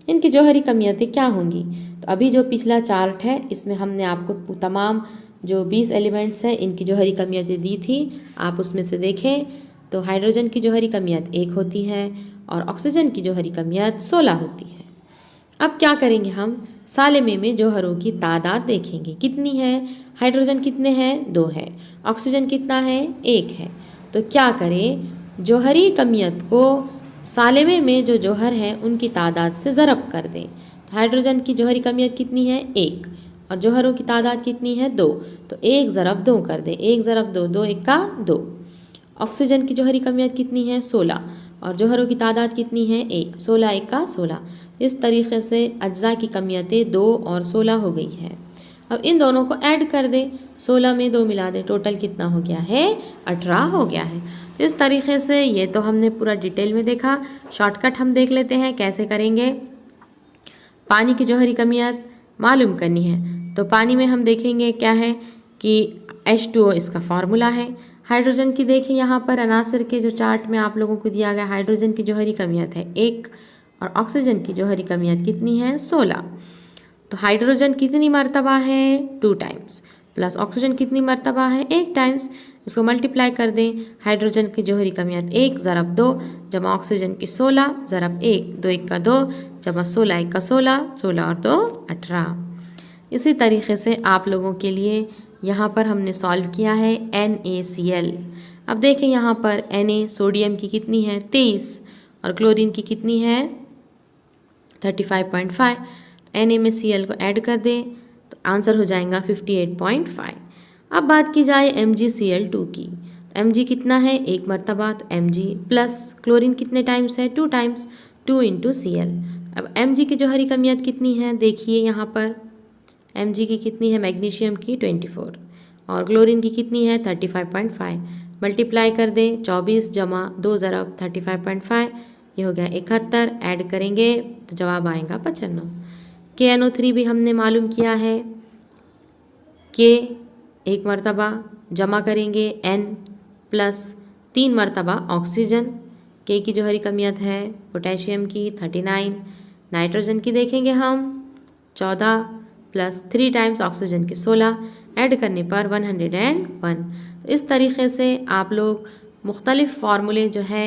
इनकी जौहरी कमियतें क्या होंगी? तो अभी जो पिछला चार्ट है इसमें हमने आपको तमाम जो 20 एलिमेंट्स हैं इनकी जौहरी कमियतें दी थी, आप उसमें से देखें तो हाइड्रोजन की जौहरी कमियत 1 होती है और ऑक्सीजन की जौहरी कमियत 16 होती है। अब क्या करेंगे, हम सालिमे में जौहरों की तादाद देखेंगे कितनी है। हाइड्रोजन कितने हैं? 2 है। ऑक्सीजन कितना है? 1 है। तो क्या करें, जौहरी कमियत को सालिमे में जो जौहर है उनकी तादाद से ज़रब कर दें। हाइड्रोजन की जौहरी कमियत कितनी है? 1 और जौहरों की तादाद कितनी है? 2। तो 1 ज़रब 2 कर दें, 1 ज़रब 2, 2 1 का 2। ऑक्सीजन की जौहरी कमियत कितनी है? 16 और जौहरों की तादाद कितनी है? 1, 16 1 का 16। इस तरीके से अज्जा की कमियतें 2 और 16 हो गई है। अब इन दोनों को ऐड कर दें, 16 में 2 मिला दें, टोटल कितना हो गया है? 18 हो गया है। इस तरीके से ये तो हमने पूरा डिटेल में देखा। शॉर्टकट हम देख लेते हैं कैसे करेंगे। पानी की जौहरी कमियत मालूम करनी है तो पानी में हम देखेंगे क्या है कि H2O इसका फार्मूला है। हाइड्रोजन की देखें यहाँ पर अनासर के जो चार्ट में आप लोगों को दिया गया, हाइड्रोजन की जौहरी कमियत है 1 और ऑक्सीजन की जौहरी कमियत कितनी है? 16। तो हाइड्रोजन कितनी मर्तबा है? 2 टाइम्स प्लस ऑक्सीजन कितनी मर्तबा है? 1 टाइम्स। इसको मल्टीप्लाई कर दें, हाइड्रोजन की जौहरी कमियत 1 ज़रब 2 जमा ऑक्सीजन की 16 ज़रब 1, 2 1 का 2 जमा 16 1 का 16, 16 और 2 18। इसी तरीके से आप लोगों के लिए यहाँ पर हमने सॉल्व किया है NaCl। अब देखें यहाँ पर Na सोडियम की कितनी है? 23 और क्लोरीन की कितनी है? 35.5। Na में Cl को ऐड कर दें तो आंसर हो जाएगा 58.5। अब बात की जाए MgCl2 की, तो Mg कितना है? 1 मरतबा, तो Mg प्लस क्लोरीन कितने टाइम्स है? 2 टाइम्स, 2 इंटू Cl। अब Mg की जौहरी कमियत कितनी है? देखिए यहाँ पर Mg की कितनी है? मैग्नीशियम की 24 और क्लोरीन की कितनी है? 35.5। मल्टीप्लाई कर दें, 24 जमा 2 ज़रब 35.5, ये हो गया 71। ऐड करेंगे तो जवाब आएगा 95। KNO3 भी हमने मालूम किया है, K 1 मरतबा जमा करेंगे N प्लस 3 मरतबा ऑक्सीजन। K की जौहरी कमियत है पोटेशियम की 39। नाइट्रोजन की देखेंगे हम 14 प्लस 3 टाइम्स ऑक्सीजन की 16, ऐड करने पर 101। तो इस तरीके से आप लोग मुख्तलिफ़ फार्मूले जो है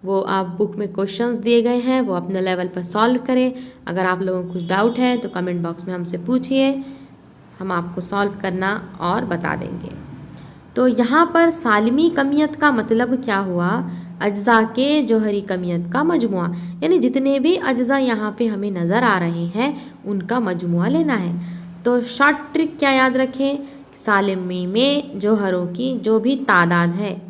वो आप बुक में क्वेश्चंस दिए गए हैं वो अपने लेवल पर सॉल्व करें। अगर आप लोगों को कुछ डाउट है तो कमेंट बॉक्स में हमसे पूछिए, हम आपको सॉल्व करना और बता देंगे। तो यहाँ पर सालिमी कमियत का मतलब क्या हुआ? अज्जा के जौहरी कमियत का मजमुआ, यानी जितने भी अज्जा यहाँ पे हमें नज़र आ रहे हैं उनका मजमुआ लेना है। तो शॉर्ट ट्रिक क्या याद रखें, सालिमी में जौहरों की जो भी तादाद है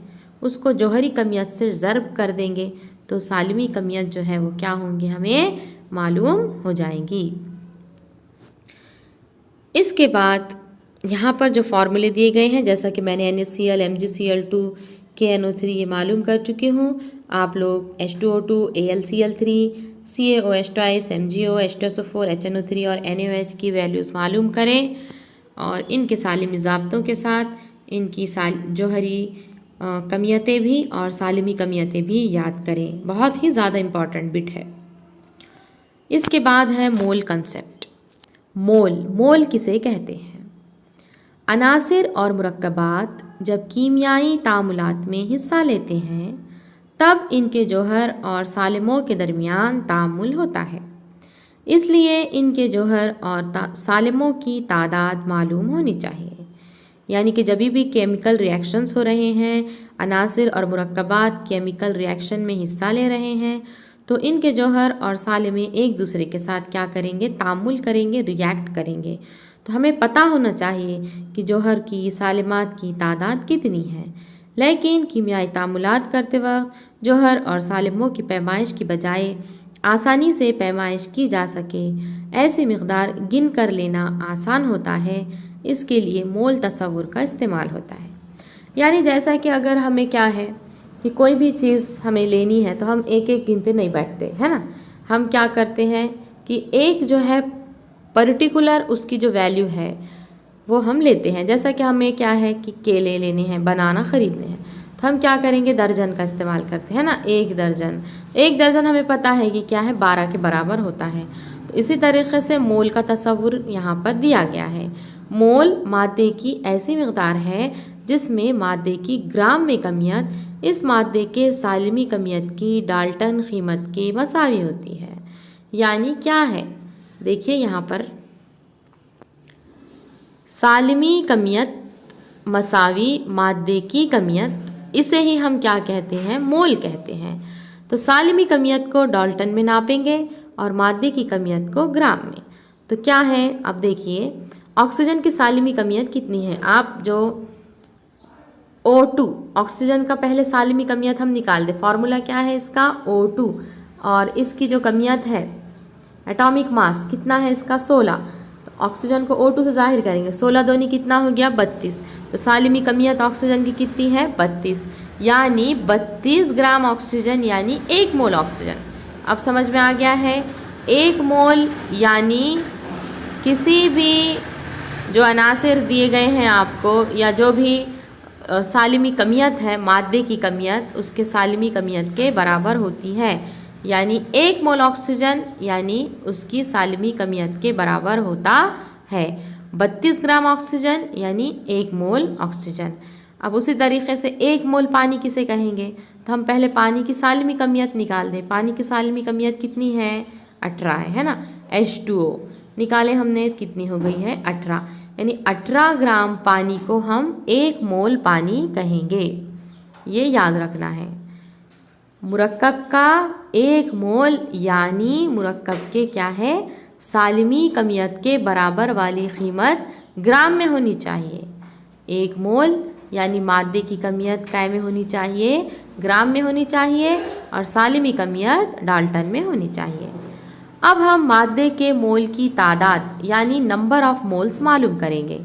उसको जौहरी कमियत से ज़र्ब कर देंगे तो सालिमी कमियत जो है वो क्या होंगी हमें मालूम हो जाएंगी। इसके बाद यहाँ पर जो फार्मूले दिए गए हैं, जैसा कि मैंने NaCl, MgCl2, KNO3 ये मालूम कर चुकी हूँ। आप लोग H2O2, AlCl3, CaOH, MgO, H2SO4, HNO3 और NaOH की वैल्यूज़ मालूम करें और इनके सालिमी ज़ाब्तों के साथ इनकी जौहरी कमियतें भी और सालिमी कमियतें भी याद करें। बहुत ही ज़्यादा इम्पॉर्टेंट बिट है। इसके बाद है मोल कंसेप्ट। मोल किसे कहते हैं? अनासिर और मुरक्कबात जब कीमियाई तामुलात में हिस्सा लेते हैं तब इनके जौहर और सालिमों के दरमियान तामुल होता है, इसलिए इनके जौहर और सालिमों की तादाद मालूम होनी चाहिए। यानी कि जब भी केमिकल रिएक्शंस हो रहे हैं, अनासिर और मुरक्कबात केमिकल रिएक्शन में हिस्सा ले रहे हैं तो इनके जौहर और सालिमें एक दूसरे के साथ क्या करेंगे? तामुल करेंगे, रिएक्ट करेंगे। तो हमें पता होना चाहिए कि जौहर की सालिमात की तादाद कितनी है। लेकिन कीमियाई तामुलात करते वक्त जौहर और सालिमों की पैमाइश की बजाय आसानी से पैमाइश की जा सके ऐसी मिक़दार गिन कर लेना आसान होता है, इसके लिए मोल तसव्वुर का इस्तेमाल होता है। यानी जैसा कि अगर हमें क्या है कि कोई भी चीज़ हमें लेनी है तो हम एक एक गिनते नहीं बैठते, है ना। हम क्या करते हैं कि एक जो है पर्टिकुलर उसकी जो वैल्यू है वो हम लेते हैं। जैसा कि हमें क्या है कि केले लेने हैं, बनाना ख़रीदने हैं, तो तो हम क्या करेंगे, दर्जन का इस्तेमाल करते हैं ना, 1 दर्जन। 1 दर्जन हमें पता है कि क्या है, 12 के बराबर होता है। तो इसी तरीके से मोल का तस्वुर यहाँ पर दिया गया है। मोल मादे की ऐसी मकदार है जिसमें मादे की ग्राम में कमियत इस मादे के सालिमी कमियत की डाल्टन कीमत के मसावी होती है। यानी क्या है, देखिए यहाँ पर सालिमी कमियत मसावी मादे की कमियत, इसे ही हम क्या कहते हैं, मोल कहते हैं। तो सालिमी कमियत को डाल्टन में नापेंगे और मादे की कमियत को ग्राम में। तो क्या है, अब देखिए ऑक्सीजन की सालिमी कमियत कितनी है। आप जो O2 ऑक्सीजन का पहले सालिमी कमियत हम निकाल दें। फॉर्मूला क्या है इसका, O2, और इसकी जो कमियत है एटॉमिक मास कितना है इसका, 16। तो ऑक्सीजन को O2 से जाहिर करेंगे, 16 दूनी कितना हो गया, 32। तो सालिमी कमियत ऑक्सीजन की कितनी है, 32, यानी 32 ग्राम ऑक्सीजन, यानी 1 मोल ऑक्सीजन। अब समझ में आ गया है, 1 मोल यानी किसी भी जो अनासिर दिए गए हैं आपको, या जो भी सालिमी कमियत है मादे की कमियत, उसके सालिमी कमियत के बराबर होती है। यानी 1 मोल ऑक्सीजन यानी उसकी सालिमी कमियत के बराबर होता है 32 ग्राम ऑक्सीजन, यानी 1 मोल ऑक्सीजन। अब उसी तरीके से 1 मोल पानी किसे कहेंगे, तो हम पहले पानी की सालिमी कमियत निकाल दें। पानी की सालिमी कमियत कितनी है, 18 है ना। H2O निकाले हमने, कितनी हो गई है, 18, यानी 18 ग्राम पानी को हम 1 मोल पानी कहेंगे। ये याद रखना है। मुरक्कब का 1 मोल यानी मुरक्कब के क्या है, सालिमी कमियत के बराबर वाली कीमत ग्राम में होनी चाहिए। 1 मोल यानी मादे की कमियत काय में होनी चाहिए, ग्राम में होनी चाहिए, और सालिमी कमियत डाल्टन में होनी चाहिए। अब हम मादे के मोल की तादाद यानी नंबर ऑफ मोल्स मालूम करेंगे।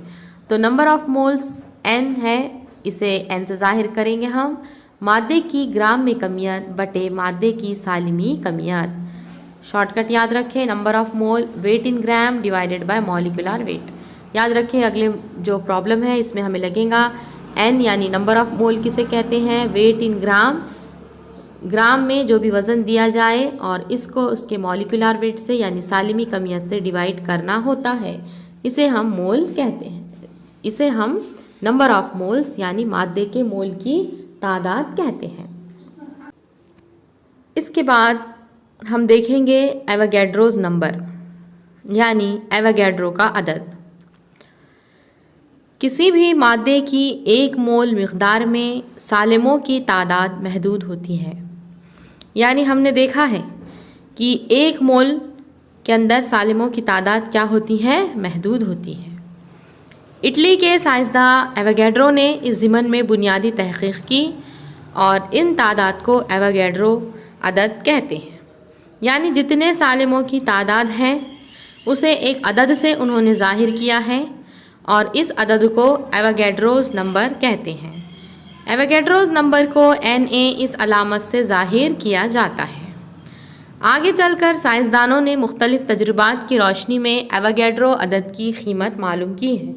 तो नंबर ऑफ मोल्स n है, इसे n से जाहिर करेंगे हम। मादे की ग्राम में कमियत बटे मादे की सालिमी कमियत। शॉर्टकट याद रखें, number of mole weight in gram divided by molecular weight. याद रखें, अगले जो प्रॉब्लम है इसमें हमें लगेगा n यानी नंबर ऑफ मोल किसे कहते हैं, वेट इन ग्राम, ग्राम में जो भी वज़न दिया जाए और इसको उसके मॉलिक्यूलर वेट से यानी सालिमी कमियत से डिवाइड करना होता है, इसे हम मोल कहते हैं। इसे हम नंबर ऑफ मोल्स यानी मादे के मोल की तादाद कहते हैं। इसके बाद हम देखेंगे एवोगैड्रोज नंबर यानी एवोगैड्रो का अदद। किसी भी मादे की 1 मोल मिक़दार में सालिमों की तादाद महदूद होती है। यानी हमने देखा है कि 1 मोल के अंदर सालिमों की तादाद क्या होती है, महदूद होती है। इटली के साइंसदान एवोगैड्रो ने इस ज़िमन में बुनियादी तहक़ीक़ की और इन तादाद को एवोगैड्रो अदद कहते हैं। यानी जितने सालिमों की तादाद है उसे एक अदद से उन्होंने ज़ाहिर किया है और इस अदद को एवोगैड्रोज नंबर कहते हैं। एवोगैड्रोज नंबर को Na इस अलामत से ज़ाहिर किया जाता है। आगे चलकर साइंसदानों ने मुख्तलिफ तजुर्बात की रोशनी में एवोगैड्रो अदद की कीमत मालूम की है।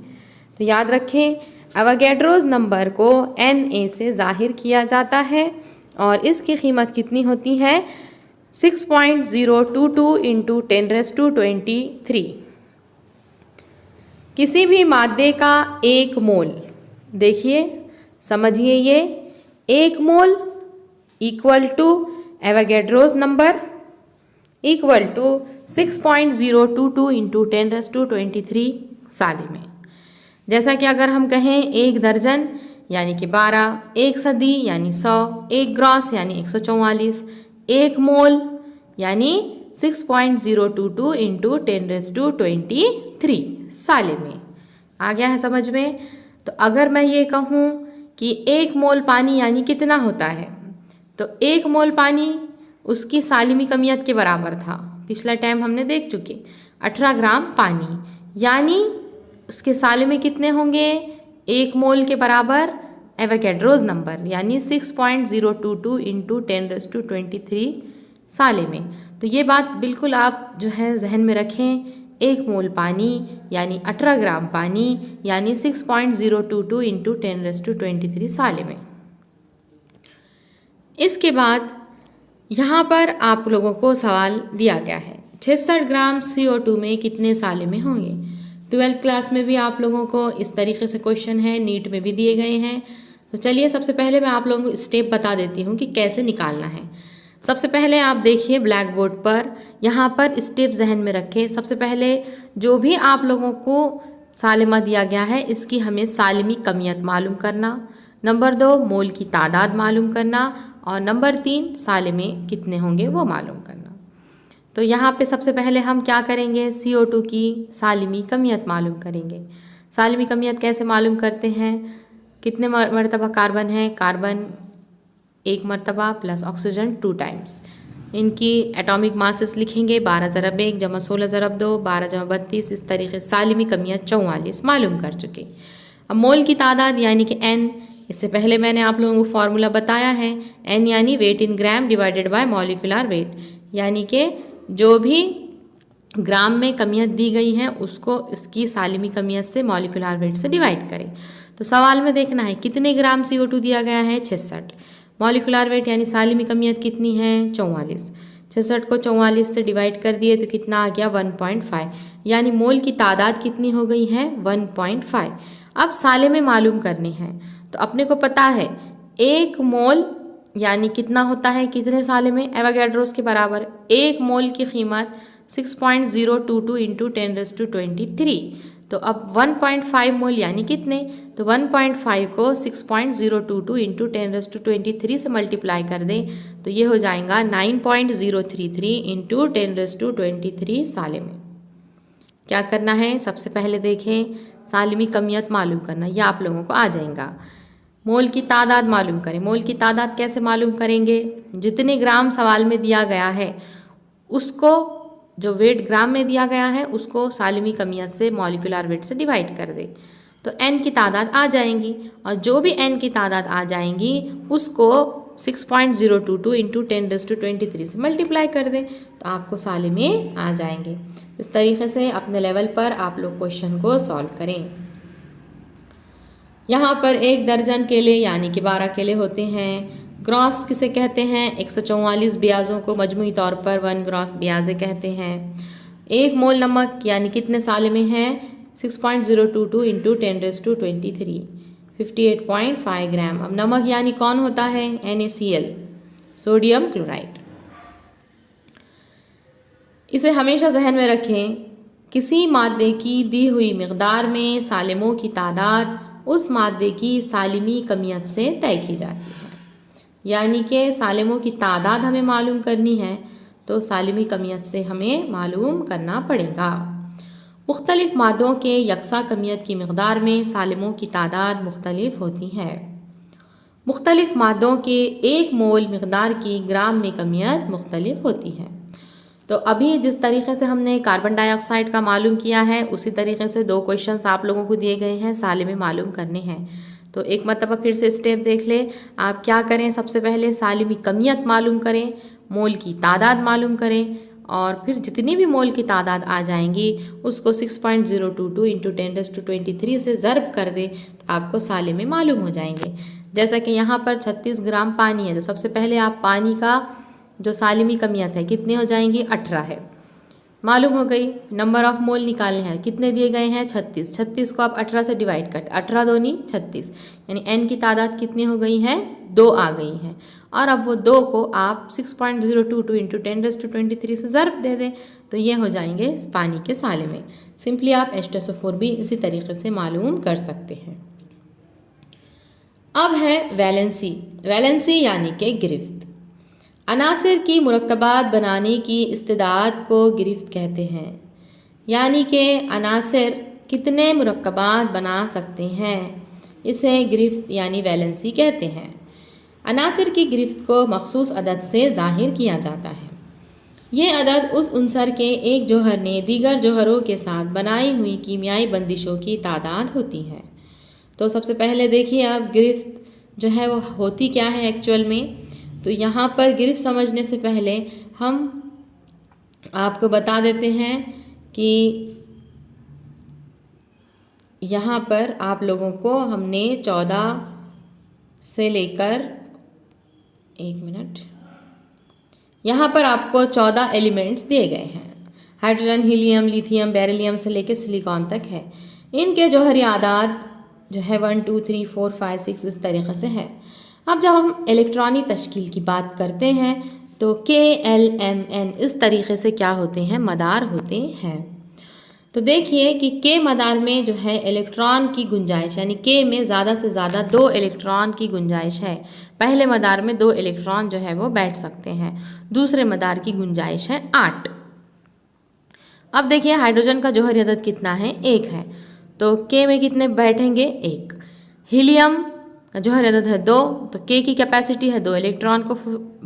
तो याद रखें, एवोगैड्रोज नंबर को Na से ज़ाहिर किया जाता है और इसकी कीमत कितनी होती है, 6.022 इंटू 10⁻23। किसी भी मादे का 1 मोल, देखिए समझिए, ये 1 mole equal to Avogadro's number equal to 6.022 into 10⁻23 सालिम। जैसा कि अगर हम कहें 1 दर्जन यानी कि 12, 1 सदी यानी 100, 1 ग्रॉस यानी 144, 1 मोल यानी 6.022 इंटू 10⁻23 सालिम। आ गया है समझ में। तो अगर मैं ये कहूँ कि 1 मोल पानी यानी कितना होता है, तो 1 मोल पानी उसकी सालिमी कमियत के बराबर था। पिछला टाइम हमने देख चुके 18 ग्राम पानी, यानी उसके सालिमे कितने होंगे, 1 मोल के बराबर एवोगैड्रोज नंबर यानी 6.022 इंटू 10⁻23 सालिमे। तो ये बात बिल्कुल आप जो है जहन में रखें, 1 मोल पानी यानी 18 ग्राम पानी यानी 6.022 इंटू 10⁻23 सालिमे। इसके बाद यहाँ पर आप लोगों को सवाल दिया गया है 66 ग्राम CO2 में कितने साले में होंगे। 12th क्लास में भी आप लोगों को इस तरीके से क्वेश्चन है, नीट में भी दिए गए हैं। तो चलिए सबसे पहले मैं आप लोगों को स्टेप बता देती हूँ कि कैसे निकालना है। सबसे पहले आप देखिए ब्लैक बोर्ड पर, यहाँ पर स्टेप जहन में रखें। सबसे पहले जो भी आप लोगों को सालिमा दिया गया है इसकी हमें सालिमी कमियत मालूम करना, नंबर 2 मोल की तादाद मालूम करना, और नंबर 3 साले में कितने होंगे वो मालूम करना। तो यहाँ पे सबसे पहले हम क्या करेंगे, CO2 की सालिमी कमियत मालूम करेंगे। सालिमी कमियत कैसे मालूम करते हैं, कितने मरतबा कार्बन है, कार्बन 1 मरतबा प्लस ऑक्सीजन 2 टाइम्स। इनकी एटॉमिक मासेस लिखेंगे 12 ज़रब 1 जमा 16 ज़रब 2 12 जमा 32। इस तरीके से सालिमी कमियत 44 मालूम कर चुके। अब मोल की तादाद यानी कि N, इससे पहले मैंने आप लोगों को फॉर्मूला बताया है। N यानी weight in gram divided by molecular weight, यानी कि जो भी ग्राम में कमियत दी गई है उसको इसकी सालिमी कमियत से मॉलिक्यूलर वेट से डिवाइड करें। तो सवाल में देखना है कितने ग्राम CO2 दिया गया है 66, मॉलिक्यूलर वेट यानी सालिमी कमियत कितनी है 44। 66 को 44 से डिवाइड कर दिए तो कितना आ गया 1.5, यानी मोल की तादाद कितनी हो गई है 1.5। अब साले में मालूम करने हैं। तो अपने को पता है 1 मोल यानी कितना होता है, कितने साले में, एवोगैड्रोस के बराबर। 1 मोल की कीमत 6.022 इंटू 10⁻23। तो अब 1.5 मोल यानी कितने, तो 1.5 को 6.022 इंटू 10⁻23 से मल्टीप्लाई कर दें तो ये हो जाएगा 9.033 इंटू 10⁻23 साले में। क्या करना है, सबसे पहले देखें सालिमी कमियत मालूम करना, यह आप लोगों को आ जाएगा। मोल की तादाद मालूम करें। मोल की तादाद कैसे मालूम करेंगे, जितने ग्राम सवाल में दिया गया है उसको, जो वेट ग्राम में दिया गया है उसको सालिमी कमियत से मॉलिक्यूलर वेट से डिवाइड कर दे तो n की तादाद आ जाएंगी, और जो भी n की तादाद आ जाएंगी उसको 6.022 इंटू 10⁻23 से मल्टीप्लाई कर दें तो आपको साले में आ जाएंगे। इस तरीके से अपने लेवल पर आप लोग क्वेश्चन को सॉल्व करें। यहाँ पर 1 दर्जन केले यानी कि 12 केले होते हैं। ग्रॉस किसे कहते हैं, 144 ब्याजों को मजमूई तौर पर 1 ग्रॉस ब्याजे कहते हैं। 1 मोल नमक यानी कितने साले में है 6.022 इंटू 10⁻23, 58.5 ग्राम। अब नमक यानी कौन होता है, NaCl, सोडियम क्लोराइड। इसे हमेशा जहन में रखें, किसी मादे की दी हुई मिकदार में सालिमों की तादाद उस मादे की सालिमी कमियत से तय की जाती है। यानी कि सालिमों की तादाद हमें मालूम करनी है तो सालिमी कमियत से हमें मालूम करना पड़ेगा। मुख्तलिफ मादों के यकसा कमियत की मिकदार में सालिमों की तादाद मुख्तलिफ होती है। मुख्तलिफ मादों के 1 मोल मिकदार की ग्राम में कमियत मुख्तलिफ होती है। तो अभी जिस तरीके से हमने कार्बन डाइऑक्साइड का मालूम किया है उसी तरीके से 2 क्वेश्चंस आप लोगों को दिए गए हैं, साले में मालूम करने हैं। तो एक मरतबा फिर से स्टेप देख ले। आप क्या करें, सबसे पहले सालिमी कमियत मालूम करें, मोल की तादाद मालूम करें, और फिर जितनी भी मोल की तादाद आ जाएंगी उसको 6.022 इंटू 10⁻23 से ज़र्ब कर दें तो आपको साले में मालूम हो जाएंगे। जैसा कि यहाँ पर 36 ग्राम पानी है तो सबसे पहले आप पानी का जो सालिमी कमियत है कितनी हो जाएंगी 18 है, मालूम हो गई। नंबर ऑफ मोल निकालने हैं, कितने दिए गए हैं 36, 36 को आप 18 से डिवाइड करते, 18 दूनी 36, यानी n की तादाद कितनी हो गई है 2 आ गई हैं। और अब वो 2 को आप 6.022 इंटू 10⁻23 से ज़र्ब दे दें तो ये हो जाएंगे पानी के साले में। सिंपली आप H2SO4 भी इसी तरीके से मालूम कर सकते हैं। अब है वैलेंसी। वैलेंसी यानी कि गिरफ्त। अनासिर की मुरक्कबात बनाने की इस्तिदाद को गिरफ्त कहते हैं, यानी कि अनासिर कितने मुरक्कबात बना सकते हैं, इसे गिरफ्त यानी वैलेंसी कहते हैं। अनासिर की गिरफ्त को मखसूस अदद से ज़ाहिर किया जाता है। ये अदद उस उनसर के एक जौहर ने दीगर जौहरों के साथ बनाई हुई कीमियाई बंदिशों की तादाद होती है। तो सबसे पहले देखिए आप गिरफ्त जो है वो होती क्या है एक्चुअल में। तो यहाँ पर गिरफ्त समझने से पहले हम आपको बता देते हैं कि यहाँ पर आप लोगों को हमने 14 से लेकर एक मिनट, यहाँ पर आपको 14 एलिमेंट्स दिए गए हैं। हाइड्रोजन, हीलियम, लिथियम, बेरिलियम से लेकर सिलिकॉन तक है। इनके जौहरी आदाद जो है 1 2 3 4 5 6 इस तरीके से है। अब जब हम इलेक्ट्रॉनी तश्कील की बात करते हैं तो KLMN इस तरीके से क्या होते हैं, मदार होते हैं। तो देखिए कि K मदार में जो है इलेक्ट्रॉन की गुंजाइश, यानी K में ज़्यादा से ज़्यादा 2 इलेक्ट्रॉन की गुंजाइश है। पहले मदार में 2 इलेक्ट्रॉन जो है वो बैठ सकते हैं। दूसरे मदार की गुंजाइश है 8। अब देखिए हाइड्रोजन का जौहरी अदद कितना है, 1 है। तो K में कितने बैठेंगे, 1। हीलियम का जौहरी अदद है 2, तो K की कैपेसिटी है 2 इलेक्ट्रॉन को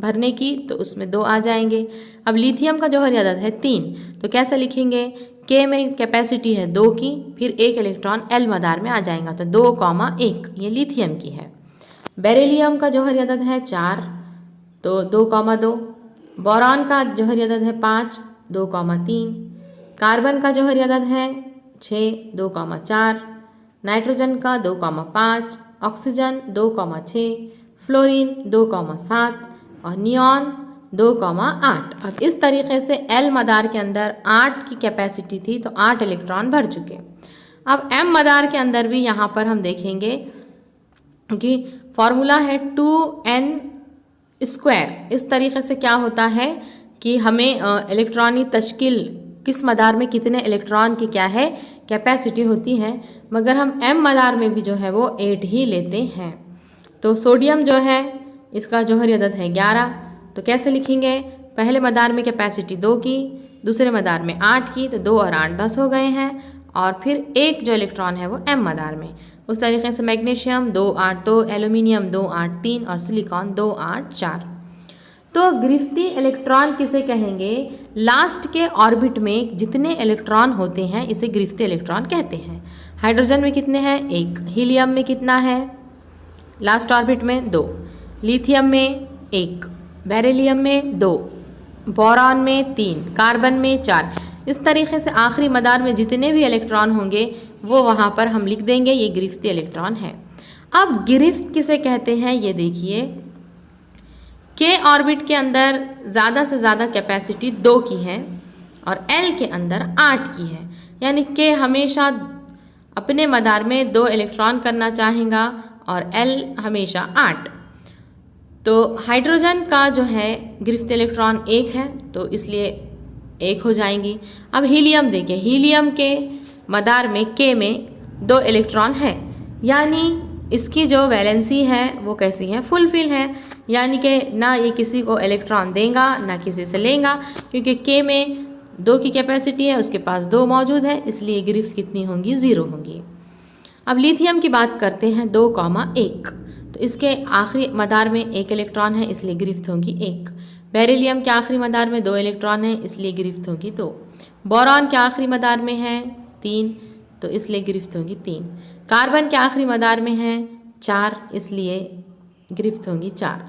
भरने की, तो उसमें 2 आ जाएंगे। अब लिथियम का जौहरी अदद है 3, तो कैसे लिखेंगे, K में कैपेसिटी है 2 की, फिर 1 इलेक्ट्रॉन L मदार में आ जाएगा, तो 2,1 ये लिथियम की है। बेरिलियम का जौहरी अदद है 4, तो 2,2। बोरॉन का जौहरी अदद है 5, 2,3। कार्बन का जौहरी अदद है 6, 2,4। नाइट्रोजन का 2,5, ऑक्सीजन 2,6, फ्लोरीन 2,7 और नियॉन 2,8। अब इस तरीके से L मदार के अंदर 8 की कैपेसिटी थी, तो 8 इलेक्ट्रॉन भर चुके। अब M मदार के अंदर भी यहाँ पर हम देखेंगे कि फॉर्मूला है 2n स्क्वायर। इस तरीके से क्या होता है कि हमें इलेक्ट्रॉनी तश्कील किस मदार में कितने इलेक्ट्रॉन की क्या है कैपेसिटी होती है, मगर हम M मदार में भी जो है वो 8 ही लेते हैं। तो सोडियम जो है इसका जौहरी अदद है 11, तो कैसे लिखेंगे, पहले मदार में कैपेसिटी 2 की, दूसरे मदार में 8 की, तो 2 और 8 10 हो गए हैं, और फिर एक जो इलेक्ट्रॉन है वो M मदार में। उस तरीके से मैग्नीशियम 2 8 2, एल्यूमिनियम 2 8 3 और सिलिकॉन 2 8 4। तो गिरफ्ती इलेक्ट्रॉन किसे कहेंगे, लास्ट के ऑर्बिट में जितने इलेक्ट्रॉन होते हैं इसे गिरफ्ती इलेक्ट्रॉन कहते हैं। हाइड्रोजन में कितने हैं, 1। हीलियम में कितना है, लास्ट ऑर्बिट में 2। लिथियम में 1, बेरिलियम में 2, बोरॉन में 3, कार्बन में 4। इस तरीके से आखिरी मदार में जितने भी इलेक्ट्रॉन होंगे वो वहाँ पर हम लिख देंगे, ये गिरफ्ती इलेक्ट्रॉन है। अब गिरफ्त किसे कहते हैं, ये देखिए, K ऑर्बिट के अंदर ज़्यादा से ज़्यादा कैपेसिटी 2 की है और L के अंदर 8 की है, यानी K हमेशा अपने मदार में 2 इलेक्ट्रॉन करना चाहेगा और L हमेशा 8। तो हाइड्रोजन का जो है गिरफ्त इलेक्ट्रॉन 1 है, तो इसलिए 1 हो जाएंगी। अब हीलियम देखिए, हीलियम के मदार में K में 2 इलेक्ट्रॉन है, यानी इसकी जो वैलेंसी है वो कैसी है, फुलफिल है, यानी कि ना ये किसी को इलेक्ट्रॉन देगा ना किसी से लेगा, क्योंकि K में 2 की कैपेसिटी है, उसके पास 2 मौजूद है, इसलिए गिरफ्त कितनी होंगी, 0 होंगी। अब लिथियम की बात करते हैं 2,1, तो इसके आखिरी मदार में 1 इलेक्ट्रॉन है, इसलिए गिरफ्त होगी 1। बेरिलियम के आखिरी मदार में 2 इलेक्ट्रॉन है, इसलिए गिरफ्त होगी 2। बोरॉन के आखिरी मदार में है 3, तो इसलिए गिरफ्त होगी 3। कार्बन के आखिरी मदार में है 4, इसलिए गिरफ्त होगी 4।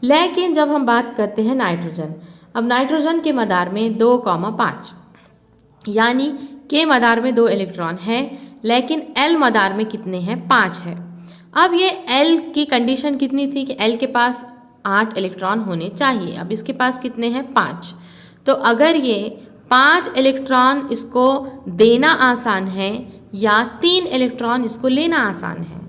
लेकिन जब हम बात करते हैं नाइट्रोजन, अब नाइट्रोजन के मदार में 2,5, यानी K मदार में 2 इलेक्ट्रॉन है, लेकिन L मदार में कितने हैं, 5 है। अब ये L की कंडीशन कितनी थी कि L के पास 8 इलेक्ट्रॉन होने चाहिए, अब इसके पास कितने हैं, 5। तो अगर ये 5 इलेक्ट्रॉन इसको देना आसान है या 3 इलेक्ट्रॉन इसको लेना आसान है,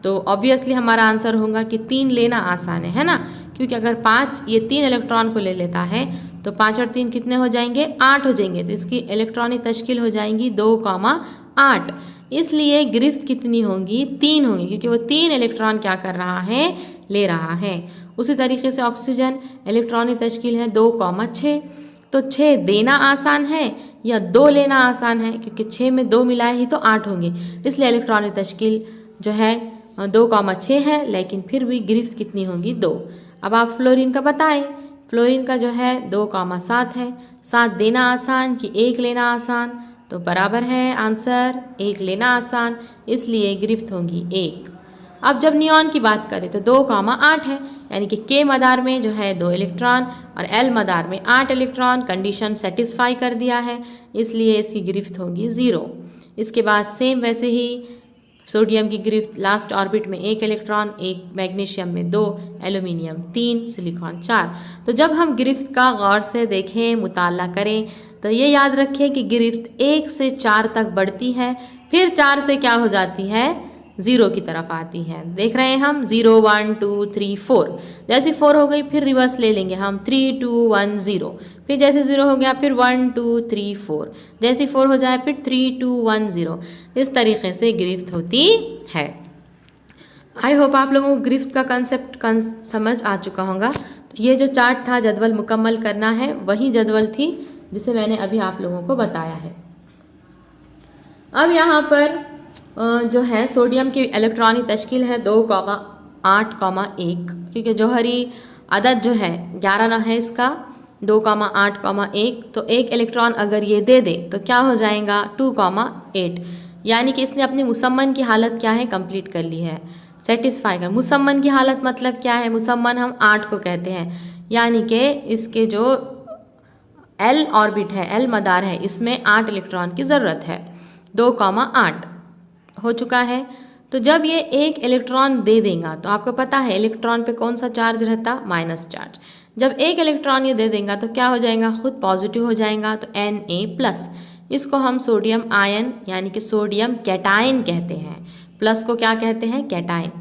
तो ऑब्वियसली हमारा आंसर होगा कि 3 लेना आसान है ना, क्योंकि अगर 5 ये 3 इलेक्ट्रॉन को ले लेता है तो 5 और 3 कितने हो जाएंगे, 8 हो जाएंगे, तो इसकी इलेक्ट्रॉनी तश्कील हो जाएंगी 2,8। इसलिए गिरफ्त कितनी होगी, 3 होगी, क्योंकि वो 3 इलेक्ट्रॉन क्या कर रहा है, ले रहा है। उसी तरीके से ऑक्सीजन इलेक्ट्रॉनी तश्कील है 2,6, तो 6 देना आसान है या 2 लेना आसान है, क्योंकि 6 में 2 मिलाए ही तो 8 होंगे, इसलिए इलेक्ट्रॉनिक तश्कील जो है 2,6 है, लेकिन फिर भी गिरफ्त कितनी होगी, 2। अब आप फ्लोरीन का बताएं, फ्लोरीन का जो है 2,7 है, 7 देना आसान कि 1 लेना आसान, तो बराबर है आंसर 1 लेना आसान, इसलिए गिरफ्त होगी 1। अब जब नियॉन की बात करें तो 2,8 है, यानी कि K मदार में जो है 2 इलेक्ट्रॉन और L मदार में 8 इलेक्ट्रॉन, कंडीशन सेटिस्फाई कर दिया है, इसलिए इसकी गिरफ्त होगी 0। इसके बाद सेम वैसे ही सोडियम की गिरफ्त लास्ट ऑर्बिट में 1 इलेक्ट्रॉन, 1 मैग्नीशियम में 2, एल्यूमिनियम 3, सिलिकॉन 4। तो जब हम गिरफ्त का गौर से देखें, मुताला करें, तो ये याद रखें कि गिरफ्त 1 से 4 तक बढ़ती है, फिर 4 से क्या हो जाती है, 0 की तरफ आती है। देख रहे हैं हम 0 1 2 3 4, जैसे 4 हो गई फिर रिवर्स ले लेंगे हम 3 2 1 0, फिर जैसे 0 हो गया फिर 1 2 3 4, जैसे 4 हो जाए फिर 3 2 1 0। इस तरीके से गिरफ्त होती है। आई होप आप लोगों को गिरफ्त का कंसेप्ट समझ आ चुका होगा। तो ये जो चार्ट था, जदवल मुकम्मल करना है, वही जदवल थी जिसे मैंने अभी आप लोगों को बताया है। अब यहाँ पर जो है सोडियम की इलेक्ट्रॉनिक तश्कील है 2,8,1, क्योंकि जौहरी अदद जो है 11 है इसका, 2,8,1। तो एक इलेक्ट्रॉन अगर ये दे दे तो क्या हो जाएगा 2,8, यानी कि इसने अपनी मुसम्मन की हालत क्या है, कंप्लीट कर ली है, सेटिस्फाई कर। मुसम्मन की हालत मतलब क्या है, मुसम्मन हम 8 को कहते हैं, यानी कि इसके जो एल ऑर्बिट है, एल मदार है, इसमें 8 इलेक्ट्रॉन की ज़रूरत है। 2,8 हो चुका है। तो जब ये एक इलेक्ट्रॉन दे देगा तो आपको पता है इलेक्ट्रॉन पे कौन सा चार्ज रहता, माइनस चार्ज। जब एक इलेक्ट्रॉन ये दे देगा तो क्या हो जाएगा, खुद पॉजिटिव हो जाएगा, तो Na+। इसको हम सोडियम आयन यानी कि सोडियम कैटायन कहते हैं। प्लस को क्या कहते हैं, कैटायन।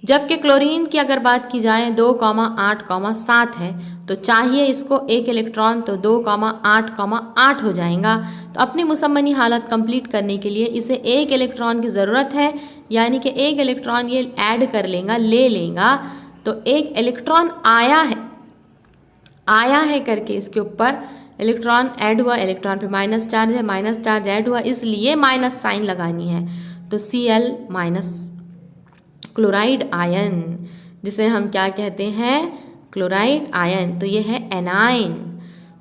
जबकि क्लोरीन की अगर बात की जाए 2,8,7 है, तो चाहिए इसको एक इलेक्ट्रॉन, तो 2,8,8 हो जाएगा। तो अपनी मुसम्मनी हालत कंप्लीट करने के लिए इसे एक इलेक्ट्रॉन की ज़रूरत है, यानी कि एक इलेक्ट्रॉन ये ऐड कर लेगा, ले लेगा। तो एक इलेक्ट्रॉन आया है करके इसके ऊपर इलेक्ट्रॉन ऐड हुआ, इलेक्ट्रॉन पे माइनस चार्ज है, माइनस चार्ज ऐड हुआ, इसलिए माइनस साइन लगानी है। तो Cl- क्लोराइड आयन, जिसे हम क्या कहते हैं, क्लोराइड आयन। तो ये है एनाइन।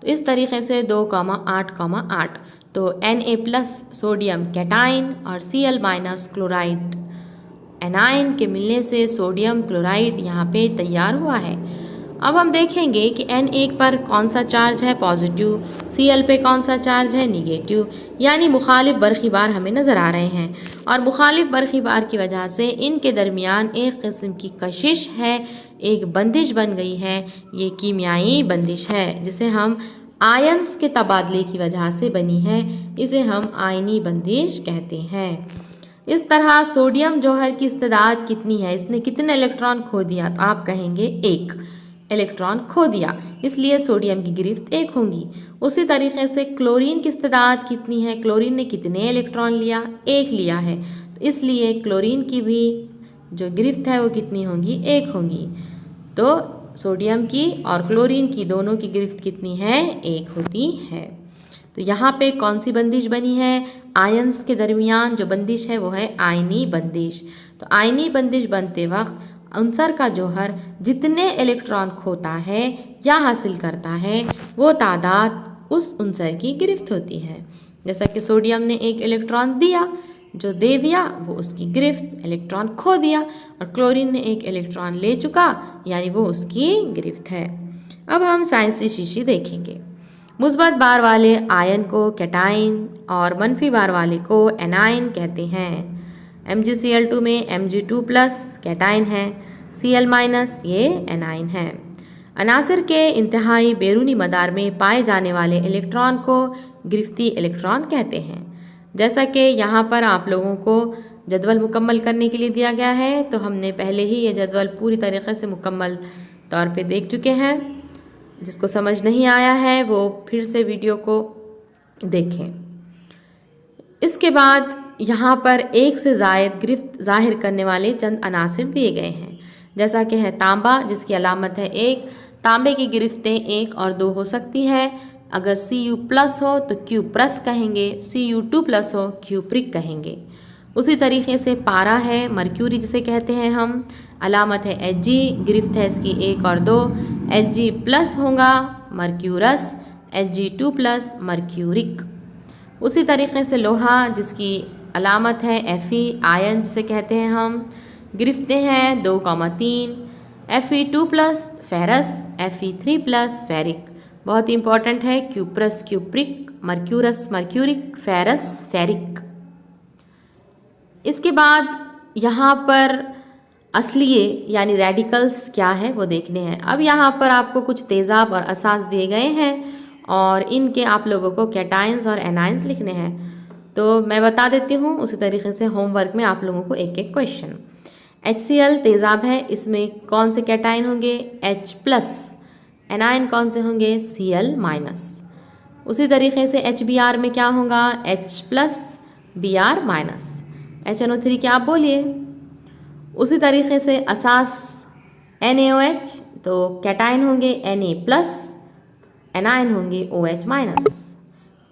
तो इस तरीके से 2,8,8, तो Na+ सोडियम कैटाइन और Cl- क्लोराइड एनाइन के मिलने से सोडियम क्लोराइड यहाँ पे तैयार हुआ है। अब हम देखेंगे कि N1 पर कौन सा चार्ज है, पॉजिटिव, Cl पे कौन सा चार्ज है, निगेटिव, यानी मुखालिफ बरक़ी बार हमें नज़र आ रहे हैं। और मुखालिफ बरक़ी बार की वजह से इनके दरमियान एक किस्म की कशिश है, एक बंदिश बन गई है। ये कीमियाई बंदिश है जिसे हम आयंस के तबादले की वजह से बनी है, इसे हम आयनी बंदिश कहते हैं। इस तरह सोडियम जौहर की इस्तेदाद कितनी है, इसने कितने इलेक्ट्रॉन खो दिया, तो आप कहेंगे 1 इलेक्ट्रॉन खो दिया, इसलिए सोडियम की गिरफ्त 1 होंगी। उसी तरीके से क्लोरीन की इस्तेदाद कितनी है, क्लोरीन ने कितने इलेक्ट्रॉन लिया, 1 लिया है, तो इसलिए क्लोरीन की भी जो गिरफ्त है वो कितनी होगी, 1 होगी। तो सोडियम की और क्लोरीन की दोनों की गिरफ्त कितनी है, 1 होती है। तो यहाँ पे कौन सी बंदिश बनी है, आयंस के दरमियान जो बंदिश है वो है आयनी बंदिश। तो आयनी बंदिश बनते वक्त अंसर का जौहर जितने इलेक्ट्रॉन खोता है या हासिल करता है वो तादाद उस अंसर की गिरफ्त होती है। जैसा कि सोडियम ने 1 इलेक्ट्रॉन दिया, जो दे दिया वो उसकी गिरफ्त, इलेक्ट्रॉन खो दिया, और क्लोरीन ने 1 इलेक्ट्रॉन ले चुका, यानी वो उसकी गिरफ्त है। अब हम साइंसी शीशी देखेंगे। मुस्बत बार वाले आयन को कैटाइन और मनफी बार वाले को एनाइन कहते हैं। MgCl2 में Mg2+ कैटाइन है, Cl- ये एनाइन है। अनासिर के इंतहाई बैरूनी मदार में पाए जाने वाले इलेक्ट्रॉन को गिरफ्ती इलेक्ट्रॉन कहते हैं। जैसा कि यहाँ पर आप लोगों को जदवल मुकम्मल करने के लिए दिया गया है, तो हमने पहले ही ये जदवल पूरी तरीक़े से मुकम्मल तौर पे देख चुके हैं। जिसको समझ नहीं आया है वो फिर से वीडियो को देखें। इसके बाद यहाँ पर 1 से ज़ायद गिरफ्त ज़ाहिर करने वाले चंद अनासिर दिए गए हैं, जैसा कि है तांबा, जिसकी अलामत है 1। तांबे की गिरफ्तें 1 और 2 हो सकती है। अगर Cu+ हो तो Q+ कहेंगे, Cu2+ हो Q- कहेंगे। उसी तरीके से पारा है, मर्क्यूरी जिसे कहते हैं हम, अलामत है Hg, गिरफ्त है इसकी 1 और 2। Hg+ होगा मर्क्यूरस, Hg2+ मर्क्यूरिक। उसी तरीके से लोहा, जिसकी अलामत है Fe, आयन जिसे कहते हैं हम, गिरफ्तें हैं 2,3। Fe2+ ferrous, Fe3+ ferric. बहुत ही इंपॉर्टेंट है, cuprous cupric, mercurous mercuric, ferrous ferric. इसके बाद यहाँ पर असलिए यानी रेडिकल्स क्या है वो देखने हैं। अब यहाँ पर आपको कुछ तेज़ाब और असास दिए गए हैं और इनके आप लोगों को कैटाइंस और एनाइंस लिखने हैं। तो मैं बता देती हूँ, उसी तरीके से होमवर्क में आप लोगों को एक एक क्वेश्चन। HCl तेज़ाब है, इसमें कौन से कैटाइन होंगे? H+। एनाइन कौन से होंगे? Cl-। उसी तरीके से HBr में क्या होगा? H+, Br-। HNO3 क्या आप बोलिए? उसी तरीके से असास NaOH, तो कैटाइन होंगे Na+, एनाइन होंगे OH-।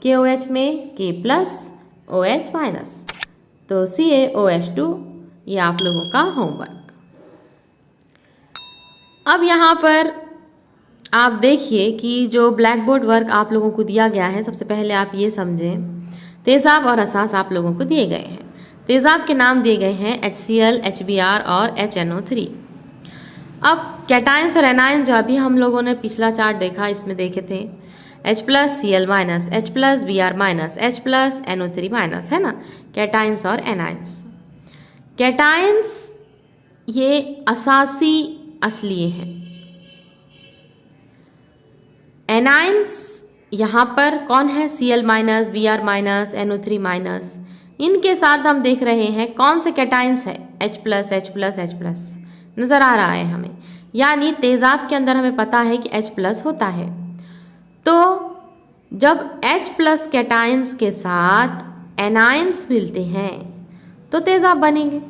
KOH में K+, OH-। तो CaOH2 ये आप लोगों का होमवर्क। अब यहाँ पर आप देखिए कि जो ब्लैक बोर्ड वर्क आप लोगों को दिया गया है, सबसे पहले आप ये समझें, तेज़ाब और असास आप लोगों को दिए गए हैं। तेज़ाब के नाम दिए गए हैं HCl, HBr और HNO3। अब कैटाइंस और एनाइंस जो अभी हम लोगों ने पिछला चार्ट देखा, इसमें देखे थे H+, Cl-, H+, Br-, H+, NO3-, है ना, कैटाइंस और एनाइंस। कैटाइंस ये असासी असलिए हैं। एनाइंस यहाँ पर कौन है? Cl-, Br-, NO3-। इनके साथ हम देख रहे हैं कौन से कैटाइंस है? H+, H+, नज़र आ रहा है हमें, यानी तेज़ाब के अंदर हमें पता है कि H+ होता है। तो जब H+ कैटाइंस के साथ एनाइंस मिलते हैं तो तेज़ाब बनेंगे।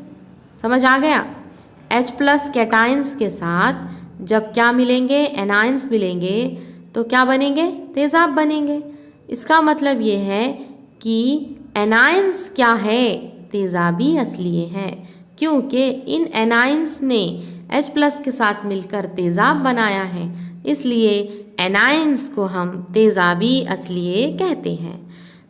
समझ आ गया? H+ कैटाइंस के साथ जब क्या मिलेंगे? एनाइंस मिलेंगे तो क्या बनेंगे? तेज़ाब बनेंगे। इसका मतलब ये है कि एनाइंस क्या है? तेज़ाबी असलिए हैं, क्योंकि इन एनाइंस ने H+ के साथ मिलकर तेज़ाब बनाया है, इसलिए एनाइंस को हम तेज़ाबी असलिए कहते हैं।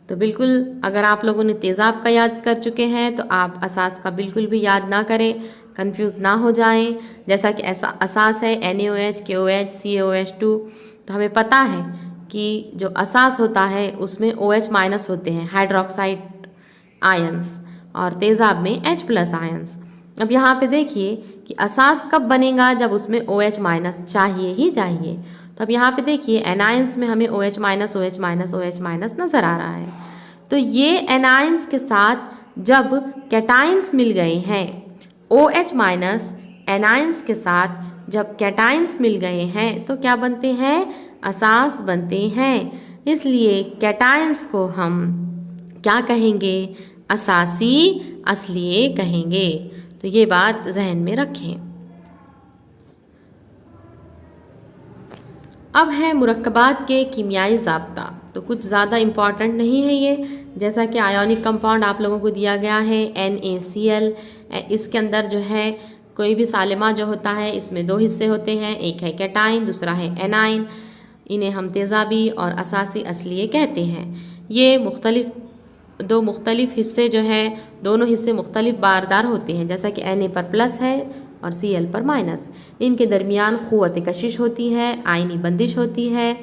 तो बिल्कुल, अगर आप लोगों ने तेज़ाब का याद कर चुके हैं तो आप असास का बिल्कुल भी याद ना करें, कंफ्यूज ना हो जाएं। जैसा कि ऐसा असास है NaOH, KOH, CaOH2, तो हमें पता है कि जो असास होता है उसमें OH- होते हैं, हाइड्रोक्साइड आयंस, और तेज़ाब में H+ आयंस। अब यहाँ पे देखिए कि असास कब बनेगा? जब उसमें OH- चाहिए ही चाहिए। तो अब यहाँ पे देखिए एनाइंस में हमें OH-, OH-, OH- नज़र आ रहा है। तो ये एनाइंस के साथ जब कैटाइंस मिल गए हैं, OH- एनाइंस के साथ जब कैटाइंस मिल गए हैं तो क्या बनते हैं? असास बनते हैं। इसलिए कैटाइंस को हम क्या कहेंगे? असासी असलिए कहेंगे। तो ये बात जहन में रखें। अब है मुरक्कबात के कीमियाई ज़ाब्ता। तो कुछ ज़्यादा इम्पॉर्टेंट नहीं है ये, जैसा कि आयोनिक कंपाउंड आप लोगों को दिया गया है NaCl। इसके अंदर जो है कोई भी सालिमा जो होता है इसमें दो हिस्से होते हैं, एक है कैटाइन, दूसरा है एनाइन। इन्हें हम तेज़ाबी और असासी असलिए कहते हैं। ये दो मुख्तलिफ हिस्से जो है, दोनों हिस्से मुख्तलिफ बारदार होते हैं, जैसा कि Na पर प्लस है और Cl पर माइनस। इनके दरमियान क़ुव्वत कशिश होती है, आयनी बंदिश होती है।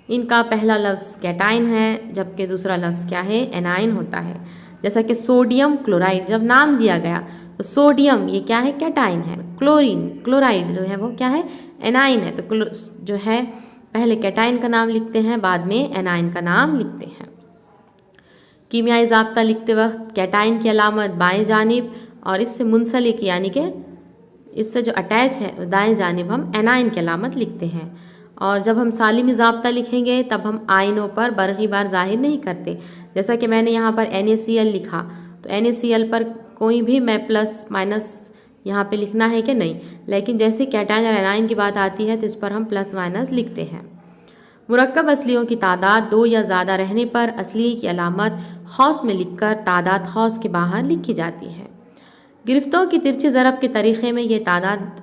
इनका पहला लफ्ज़ कैटाइन है, जबकि दूसरा लफ्ज़ क्या है? एनाइन होता है। जैसा कि सोडियम क्लोराइड जब नाम दिया गया तो सोडियम ये क्या है? कैटाइन है। क्लोराइड जो है वो क्या है? एनाइन है। तो जो है पहले कैटाइन का नाम लिखते हैं, बाद में एनाइन का नाम लिखते हैं। कीमियाई ज़ाब्ता लिखते वक्त कैटाइन की अलामत बाएं जानिब और इससे मुंसलिक यानी कि इससे जो अटैच है दाएं जानिब हम एनाइन की अलामत लिखते हैं। और जब हम सालिमी ज़ाब्ता लिखेंगे तब हम आयनों पर बरक़ी बार ज़ाहिर नहीं करते। जैसा कि मैंने यहाँ पर NaCl लिखा, तो NaCl पर कोई भी मैं प्लस माइनस यहाँ पे लिखना है कि नहीं, लेकिन जैसे कैटाइन और एनाइन की बात आती है तो इस पर हम प्लस माइनस लिखते हैं। मुरक्कब असलियों की तादाद 2 या ज़्यादा रहने पर असली की अलामत खौस में लिखकर तादाद खौस के बाहर लिखी जाती है। गिरफ्तों की तिरछी ज़रब के तरीक़े में ये तादाद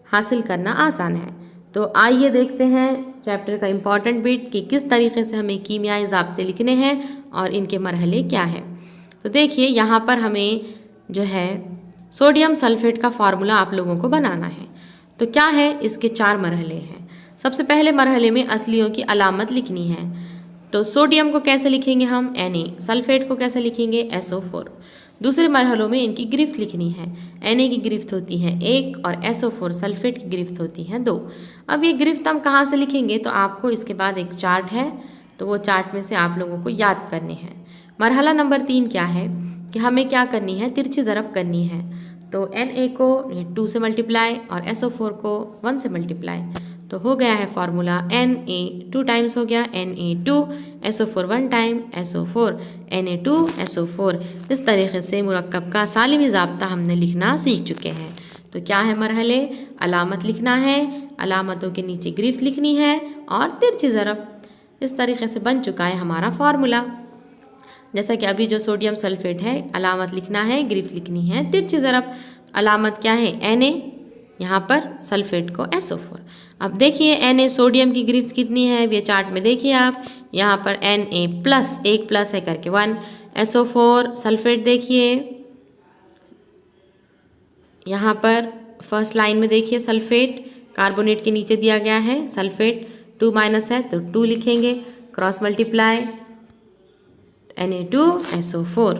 हासिल करना आसान है। तो आइए देखते हैं चैप्टर का इम्पॉर्टेंट बिट कि किस तरीके से हमें कीमियाई ज़ाब्ते लिखने हैं और इनके मरहले क्या है। तो देखिए यहाँ पर हमें जो है सोडियम सल्फेट का फार्मूला आप लोगों को बनाना है। तो क्या है? इसके 4 मरहले हैं। सबसे पहले मरहले में असलियों की अलामत लिखनी है। तो सोडियम को कैसे लिखेंगे हम Na, सल्फेट को कैसे लिखेंगे SO4। दूसरे मरहलों में इनकी गिरफ्त लिखनी है। Na की गिरफ्त होती है 1 और SO4 सल्फेट की गिरफ्त होती है 2। अब ये गिरफ्त हम कहाँ से लिखेंगे, तो आपको इसके बाद एक चार्ट है, तो वो चार्ट में से आप लोगों को याद करने हैं। मरहला नंबर 3 क्या है कि हमें क्या करनी है, तिरछी ज़रब करनी है। तो Na को 2 से मल्टीप्लाई और SO4 को 1 से मल्टीप्लाई, तो हो गया है फॉर्मूला Na 2 टाइम्स हो गया Na2, SO4 1 time SO4, Na2 SO4। इस तरीके से मुरक्कब का सालिमी ज़ाब्ता हमने लिखना सीख चुके हैं। तो क्या है मरहले, अलामत लिखना है, अलामतों के नीचे गिरफ्त लिखनी है और तिरछी ज़रब। इस तरीके से बन चुका है हमारा फार्मूला। जैसा कि अभी जो सोडियम सल्फेट है, अलामत लिखना है, गिरफ्त लिखनी है, तिरछी ज़रब। अलामत क्या है Na, यहाँ पर सल्फेट को SO4। अब देखिए Na सोडियम की गिरफ्त कितनी है, ये चार्ट में देखिए आप, यहाँ पर Na प्लस, एक प्लस है करके 1, SO4 सल्फेट देखिए यहाँ पर फर्स्ट लाइन में देखिए, सल्फेट कार्बोनेट के नीचे दिया गया है, सल्फेट 2 माइनस है तो 2 लिखेंगे, क्रॉस मल्टीप्लाई Na2 SO4।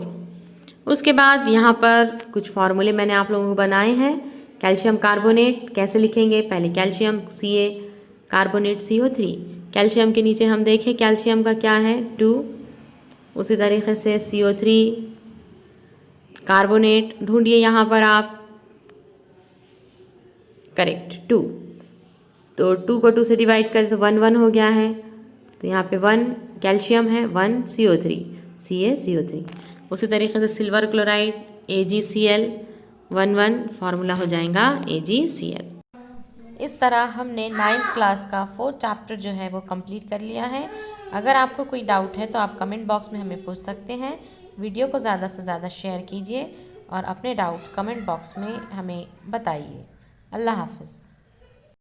उसके बाद यहाँ पर कुछ फार्मूले मैंने आप लोगों को बनाए हैं। कैल्शियम कार्बोनेट कैसे लिखेंगे, पहले calcium Ca carbonate CO3, calcium के नीचे हम देखें कैल्शियम का क्या है 2, उसी तरीके से CO3 कार्बोनेट ढूंढिए यहाँ पर आप, करेक्ट 2, तो 2 को 2 से डिवाइड करें तो 1 1 हो गया है, तो यहाँ पे 1 कैल्शियम है, 1 CO3 CaCO3। उसी तरीके से सिल्वर क्लोराइड AgCl 1 1 फार्मूला हो जाएगा AgCl। इस तरह हमने 9th क्लास का 4th चैप्टर जो है वो कंप्लीट कर लिया है। अगर आपको कोई डाउट है तो आप कमेंट बॉक्स में हमें पूछ सकते हैं। वीडियो को ज़्यादा से ज़्यादा शेयर कीजिए और अपने डाउट्स कमेंट बॉक्स में हमें बताइए। अल्लाह हाफ़िज़।